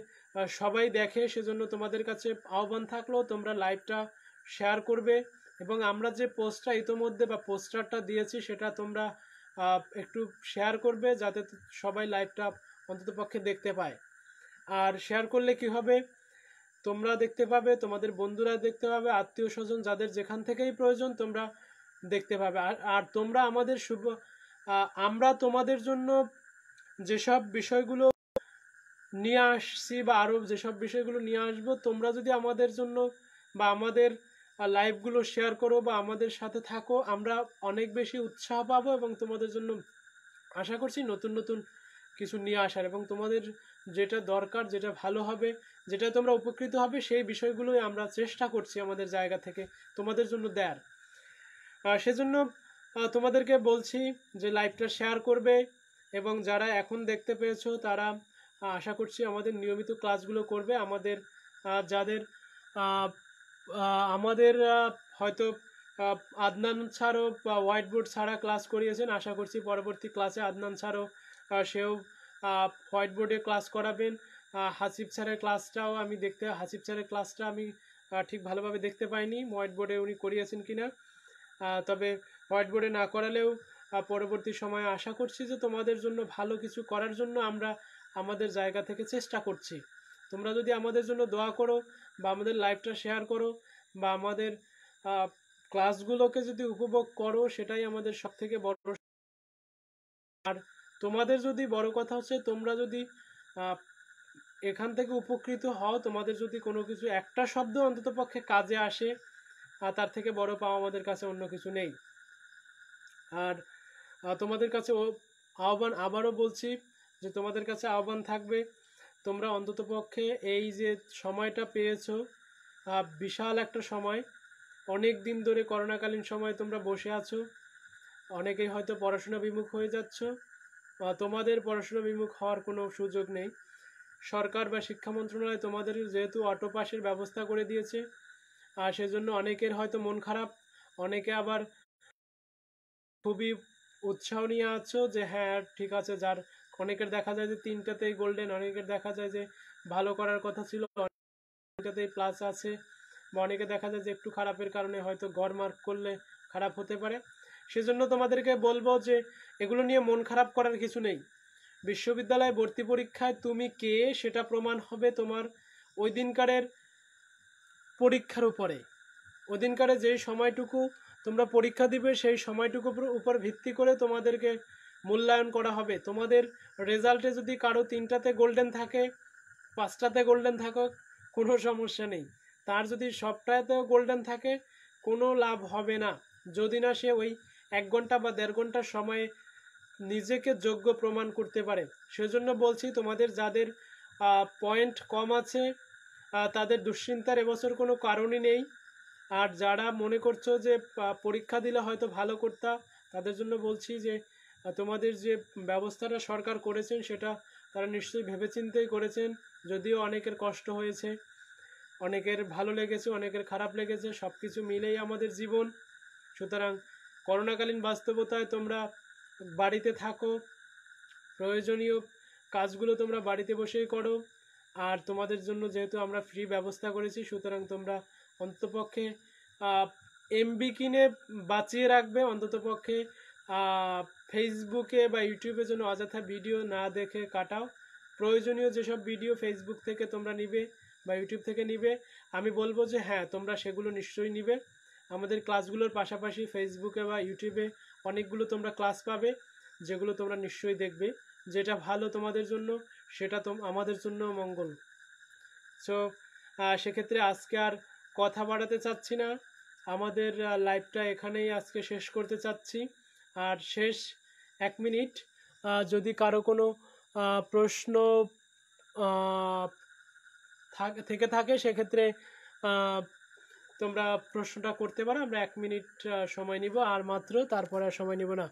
সবাই দেখে, সেজন্য তোমাদের কাছে আহ্বান থাকলো তোমরা লাইভটা শেয়ার করবে। এবং আমরা যে পোস্টটা ইতোমধ্যে বা পোস্টারটা দিয়েছি সেটা তোমরা একটু শেয়ার করবে যাতে সবাই লাইভটা অন্ততপক্ষে দেখতে পায়। আর শেয়ার করলে কি হবে, তোমরা দেখতে পাবে, তোমাদের বন্ধুরা দেখতে পাবে, আত্মীয় স্বজন যাদের যেখান থেকেই প্রয়োজন তোমরা দেখতে পাবে। আর তোমরা আমাদের আমরা তোমাদের জন্য যেসব বিষয়গুলো নিয়ে আসছি বা আরও যেসব বিষয়গুলো নিয়ে আসবো, তোমরা যদি আমাদের জন্য বা আমাদের লাইভগুলো শেয়ার করো বা আমাদের সাথে থাকো, আমরা অনেক বেশি উৎসাহ পাবো এবং তোমাদের জন্য আশা করছি নতুন নতুন কিছু নিয়ে আসার, এবং তোমাদের যেটা দরকার, যেটা ভালো হবে, যেটা তোমরা উপকৃত হবে, সেই বিষয়গুলোই আমরা চেষ্টা করছি আমাদের জায়গা থেকে তোমাদের জন্য দেয়ার। সেজন্য তোমাদেরকে বলছি যে লাইভটা শেয়ার করবে, এবং যারা এখন দেখতে পেয়েছো তারা আশা করছি আমাদের নিয়মিত ক্লাসগুলো করবে। আমাদের যাদের আমাদের হয়তো আদনান স্যারও হোয়াইট বোর্ড ছাড়া ক্লাস করিয়েছেন, আশা করছি পরবর্তী ক্লাসে আদনান স্যারও সেও হোয়াইট বোর্ডে ক্লাস করাবেন। হাসিব স্যারের ক্লাসটাও আমি হাসিব স্যারের ক্লাসটা আমি ঠিক ভালোভাবে দেখতে পাইনি হোয়াইট বোর্ডে উনি করিয়েছেন কিনা। তবে হোয়াইট বোর্ডে না করালেও পরবর্তী সময়ে আশা করছি যে তোমাদের জন্য ভালো কিছু করার জন্য আমরা আমাদের জায়গা থেকে চেষ্টা করছি। তোমরা যদি আমাদের জন্য দোয়া করো বা আমাদের লাইভটা শেয়ার করো বা আমাদের ক্লাসগুলোকে যদি উপভোগ করো, সেটাই আমাদের সব থেকে বড়। আর তোমাদের যদি বড় কথা হচ্ছে, তোমরা যদি এখান থেকে উপকৃত হও, তোমাদের যদি কোনো কিছু একটা শব্দ অন্তত পক্ষে কাজে আসে, তার থেকে বড় পাওয়া আমাদের কাছে অন্য কিছু নেই। আর তোমাদের কাছে আহ্বান, আবারও বলছি যে তোমাদের কাছে আহ্বান থাকবে, তোমরা অন্তত পক্ষে এই যে সময়টা পেয়েছো, বিশাল একটা সময়, অনেক দিন ধরে করোনাকালীন সময় তোমরা বসে আছো, অনেকেই হয়তো পড়াশোনা বিমুখ হয়ে যাচ্ছ। তোমাদের পড়াশোনা বিমুখ হওয়ার কোনো সুযোগ নেই। সরকার বা শিক্ষা মন্ত্রণালয় তোমাদের যেহেতু অটো পাসের ব্যবস্থা করে দিয়েছে, আর সেজন্য অনেকের হয়তো মন খারাপ, অনেকে আবার খুবই উৎসাহ নিয়ে আছো যে হ্যাঁ ঠিক আছে, যার অনেকের দেখা যায় যে 3টাতেই গোল্ডেন, অনেকের দেখা যায় যে ভালো করার কথা ছিল 3টাতেই প্লাস আছে, বা অনেকে দেখা যায় যে একটু খারাপের কারণে হয়তো গড় মার্ক করলে খারাপ হতে পারে। সেজন্য তোমাদেরকে বলবো যে এগুলো নিয়ে মন খারাপ করার কিছু নেই। বিশ্ববিদ্যালয় ভর্তি পরীক্ষায় তুমি কে সেটা প্রমাণ হবে তোমার ওই দিনকারের পরীক্ষার উপরে। ওই দিনকারে যেই সময়টুকু তোমরা পরীক্ষা দিবে, সেই সময়টুকুর উপর ভিত্তি করে তোমাদেরকে মূল্যায়ন করা হবে। তোমাদের রেজাল্টে যদি কারো 3টাতে গোল্ডেন থাকে, 5টাতে গোল্ডেন থাকুক, কোনো সমস্যা নেই। তার যদি সবটাতেও গোল্ডেন থাকে, কোনো লাভ হবে না যদি না সে ওই 1 ঘন্টা বা 1.5 ঘন্টার সময়ে নিজেকে যোগ্য প্রমাণ করতে পারে। সেজন্য বলছি, তোমাদের যাদের পয়েন্ট কম আছে তাদের দুশ্চিন্তার এবছর কোনো কারণই নেই। আর যারা মনে করছো যে পরীক্ষা দিলে হয়তো ভালো করতা, তাদের জন্য বলছি যে তোমাদের যে ব্যবস্থাটা সরকার করেছেন সেটা তারা নিশ্চয়ই ভেবেচিন্তেই করেছেন। যদিও অনেকের কষ্ট হয়েছে, অনেকের ভালো লেগেছে, অনেকের খারাপ লেগেছে, সব কিছু মিলেই আমাদের জীবন। সুতরাং করোনাকালীন বাস্তবতায় তোমরা বাড়িতে থাকো, প্রয়োজনীয় কাজগুলো তোমরা বাড়িতে বসেই করো। আর তোমাদের জন্য যেহেতু আমরা ফ্রি ব্যবস্থা করেছি, সুতরাং তোমরা অন্ততপক্ষে এমবি কিনে বাঁচিয়ে রাখবে, অন্ততপক্ষে ফেসবুকে বা ইউটিউবে যেন অযথা ভিডিও না দেখে কাটাও। প্রয়োজনীয় যেসব ভিডিও ফেসবুক থেকে তোমরা নিবে বা ইউটিউব থেকে নিবে, আমি বলবো যে হ্যাঁ তোমরা সেগুলো নিশ্চয়ই নিবে। আমাদের ক্লাসগুলোর পাশাপাশি ফেসবুকে বা ইউটিউবে অনেকগুলো তোমরা ক্লাস পাবে, যেগুলো তোমরা নিশ্চয়ই দেখবে। যেটা ভালো তোমাদের জন্য সেটা আমাদের জন্য মঙ্গল। সো সেক্ষেত্রে আজকে আর কথা বাড়াতে চাচ্ছি না, আমাদের লাইভটা এখানেই আজকে শেষ করতে চাচ্ছি। আর শেষ 1 মিনিট, যদি কারো কোনো প্রশ্ন থেকে থাকে, সেক্ষেত্রে তোমরা প্রশ্নটা করতে পারো। আমরা 1 মিনিট সময় নিব আর মাত্র, তারপরে আর সময় নিব না।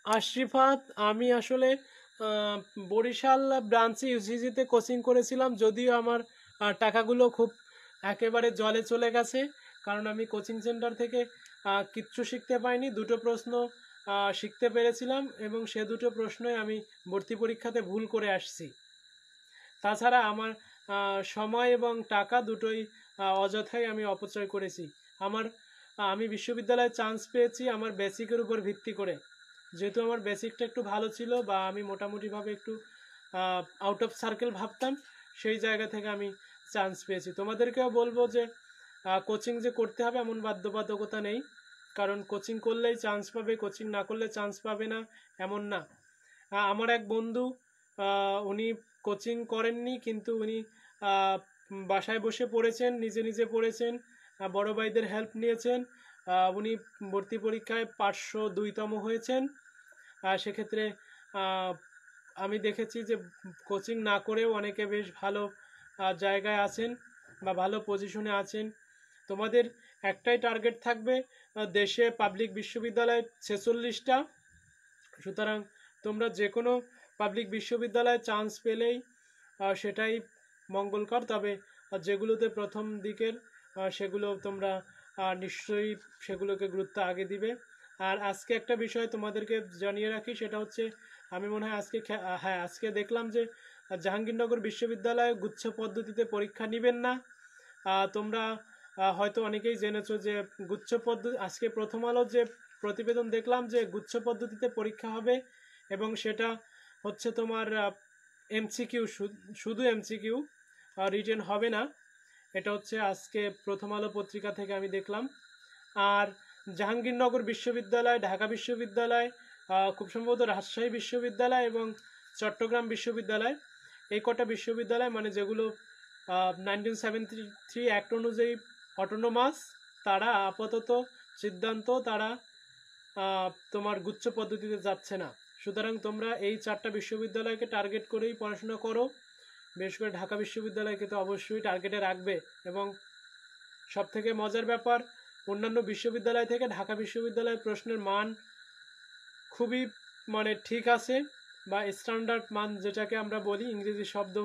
আশরিফাত, আমি আসলে বরিশাল ব্রাঞ্চে ইউজিজিতে কোচিং করেছিলাম, যদিও আমার টাকাগুলো খুব একেবারে জলে চলে গেছে, কারণ আমি কোচিং সেন্টার থেকে কিচ্ছু শিখতে পাইনি। 2টো প্রশ্ন শিখতে পেরেছিলাম এবং সে 2টো প্রশ্নই আমি ভর্তি পরীক্ষাতে ভুল করে আসছি। তাছাড়া আমার সময় এবং টাকা দুটোই অযথাই আমি অপচয় করেছি। আমি বিশ্ববিদ্যালয়ে চান্স পেয়েছি আমার বেসিকের উপর ভিত্তি করে, যেহেতু আমার বেসিকটা একটু ভালো ছিল বা আমি মোটামুটিভাবে একটু আউট অফ সার্কেল ভাবতাম, সেই জায়গা থেকে আমি চান্স পেয়েছি। তোমাদেরকেও বলবো যে কোচিং যে করতে হবে এমন বাধ্যবাধকতা নেই, কারণ কোচিং করলেই চান্স পাবে, কোচিং না করলে চান্স পাবে না এমন না। আমার এক বন্ধু উনি কোচিং করেননি, কিন্তু উনি বাসায় বসে পড়েছেন, নিজে নিজে পড়েছেন, বড় ভাইদের হেল্প নিয়েছেন। উনি ভর্তি পরীক্ষায় 502তম হয়েছেন। সেক্ষেত্রে আমি দেখেছি যে কোচিং না করেও অনেকে বেশ ভালো জায়গায় আছেন বা ভালো পজিশনে আছেন। তোমাদের একটাই টার্গেট থাকবে, দেশে পাবলিক বিশ্ববিদ্যালয় 46টা। সুতরাং তোমরা যে কোনো পাবলিক বিশ্ববিদ্যালয়ে চান্স পেলেই সেটাই মঙ্গলকর। তবে যেগুলোতে প্রথম দিকের সেগুলো তোমরা নিশ্চয়ই সেগুলোকে গুরুত্ব আগে দিবে। আর আজকে একটা বিষয় তোমাদেরকে জানিয়ে রাখি, সেটা হচ্ছে আমি মনে হয় আজকে দেখলাম যে জাহাঙ্গীরনগর বিশ্ববিদ্যালয়ে গুচ্ছ পদ্ধতিতে পরীক্ষা নেবেন না। তোমরা হয়তো অনেকেই জেনেছো যে গুচ্ছ পদ্ধতি, আজকে প্রথম আলো যে প্রতিবেদন দেখলাম যে গুচ্ছ পদ্ধতিতে পরীক্ষা হবে এবং সেটা হচ্ছে তোমার এমসিকিউ, শুধু এমসিকিউ, রিটেন হবে না। এটা হচ্ছে আজকে প্রথম আলো পত্রিকা থেকে আমি দেখলাম। আর জাহাঙ্গীরনগর বিশ্ববিদ্যালয়, ঢাকা বিশ্ববিদ্যালয়, খুব সম্ভবত রাজশাহী বিশ্ববিদ্যালয় এবং চট্টগ্রাম বিশ্ববিদ্যালয়, এই কটা বিশ্ববিদ্যালয় মানে যেগুলো 1973 অ্যাক্ট অনুযায়ী অটোনোমাস, তারা আপাতত সিদ্ধান্ত তারা তোমার গুচ্ছ পদ্ধতিতে যাচ্ছে না। সুতরাং তোমরা এই 4টা বিশ্ববিদ্যালয়কে টার্গেট করেই পড়াশোনা করো। বিশেষ করে ঢাকা বিশ্ববিদ্যালয়কে তো অবশ্যই টার্গেটে রাখবে। এবং সবথেকে মজার ব্যাপার, অন্যান্য বিশ্ববিদ্যালয় থেকে ঢাকা বিশ্ববিদ্যালয়ের প্রশ্নের মান খুবই মানে ঠিক আছে, বা স্ট্যান্ডার্ড মান যেটাকে আমরা বলি, ইংরেজি শব্দ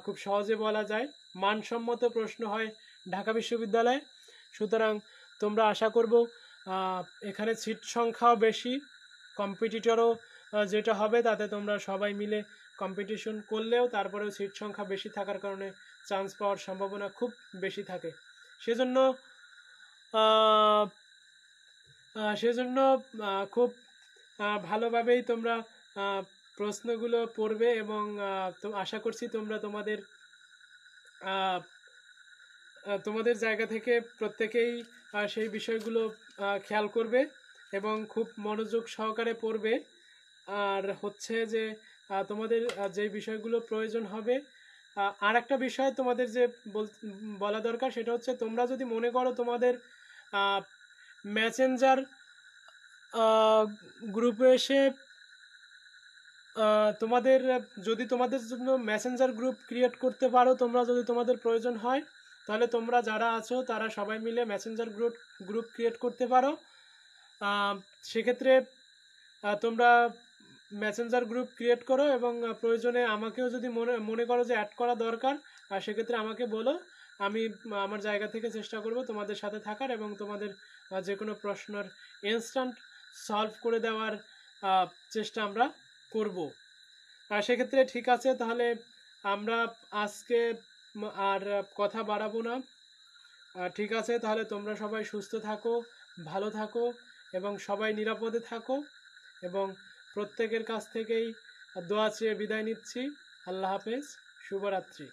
খুব সহজে বলা যায়, মানসম্মত প্রশ্ন হয় ঢাকা বিশ্ববিদ্যালয়ে। সুতরাং তোমরা আশা করব এখানে সিট সংখ্যাও বেশি, কম্পিটিটরও যেটা হবে তাতে তোমরা সবাই মিলে কম্পিটিশন করলেও তারপরেও সিট সংখ্যা বেশি থাকার কারণে চান্স পাওয়ার সম্ভাবনা খুব বেশি থাকে। সেজন্য খুব ভালোভাবেই তোমরা প্রশ্নগুলো পড়বে এবং তো আশা করছি তোমরা তোমাদের জায়গা থেকে প্রত্যেকেই সেই বিষয়গুলো খেয়াল করবে এবং খুব মনোযোগ সহকারে পড়বে। আর হচ্ছে যে তোমাদের যে বিষয়গুলো প্রয়োজন হবে, আর একটা বিষয় তোমাদের যে বলা দরকার, সেটা হচ্ছে তোমরা যদি মনে করো তোমাদের মেসেঞ্জার গ্রুপে এসে তোমাদের জন্য মেসেঞ্জার গ্রুপ ক্রিয়েট করতে পারো, তোমরা যদি তোমাদের প্রয়োজন হয়, তাহলে তোমরা যারা আছো তারা সবাই মিলে মেসেঞ্জার গ্রুপ ক্রিয়েট করতে পারো। সেক্ষেত্রে তোমরা মেসেঞ্জার গ্রুপ ক্রিয়েট করো এবং প্রয়োজনে আমাকেও যদি মনে করো যে অ্যাড করা দরকার, সেক্ষেত্রে আমাকে বলো। আমি আমার জায়গা থেকে চেষ্টা করব তোমাদের সাথে থাকার এবং তোমাদের যে কোনো প্রশ্নের ইনস্ট্যান্ট সলভ করে দেওয়ার চেষ্টা আমরা করব। সেক্ষেত্রে ঠিক আছে, তাহলে আমরা আজকে আর কথা বাড়াবো না। ঠিক আছে, তাহলে তোমরা সবাই সুস্থ থাকো, ভালো থাকো এবং সবাই নিরাপদে থাকো এবং প্রত্যেকের কাছ থেকেই দোয়া চেয়ে বিদায় নিচ্ছি। আল্লাহ হাফেজ, শুভরাত্রি।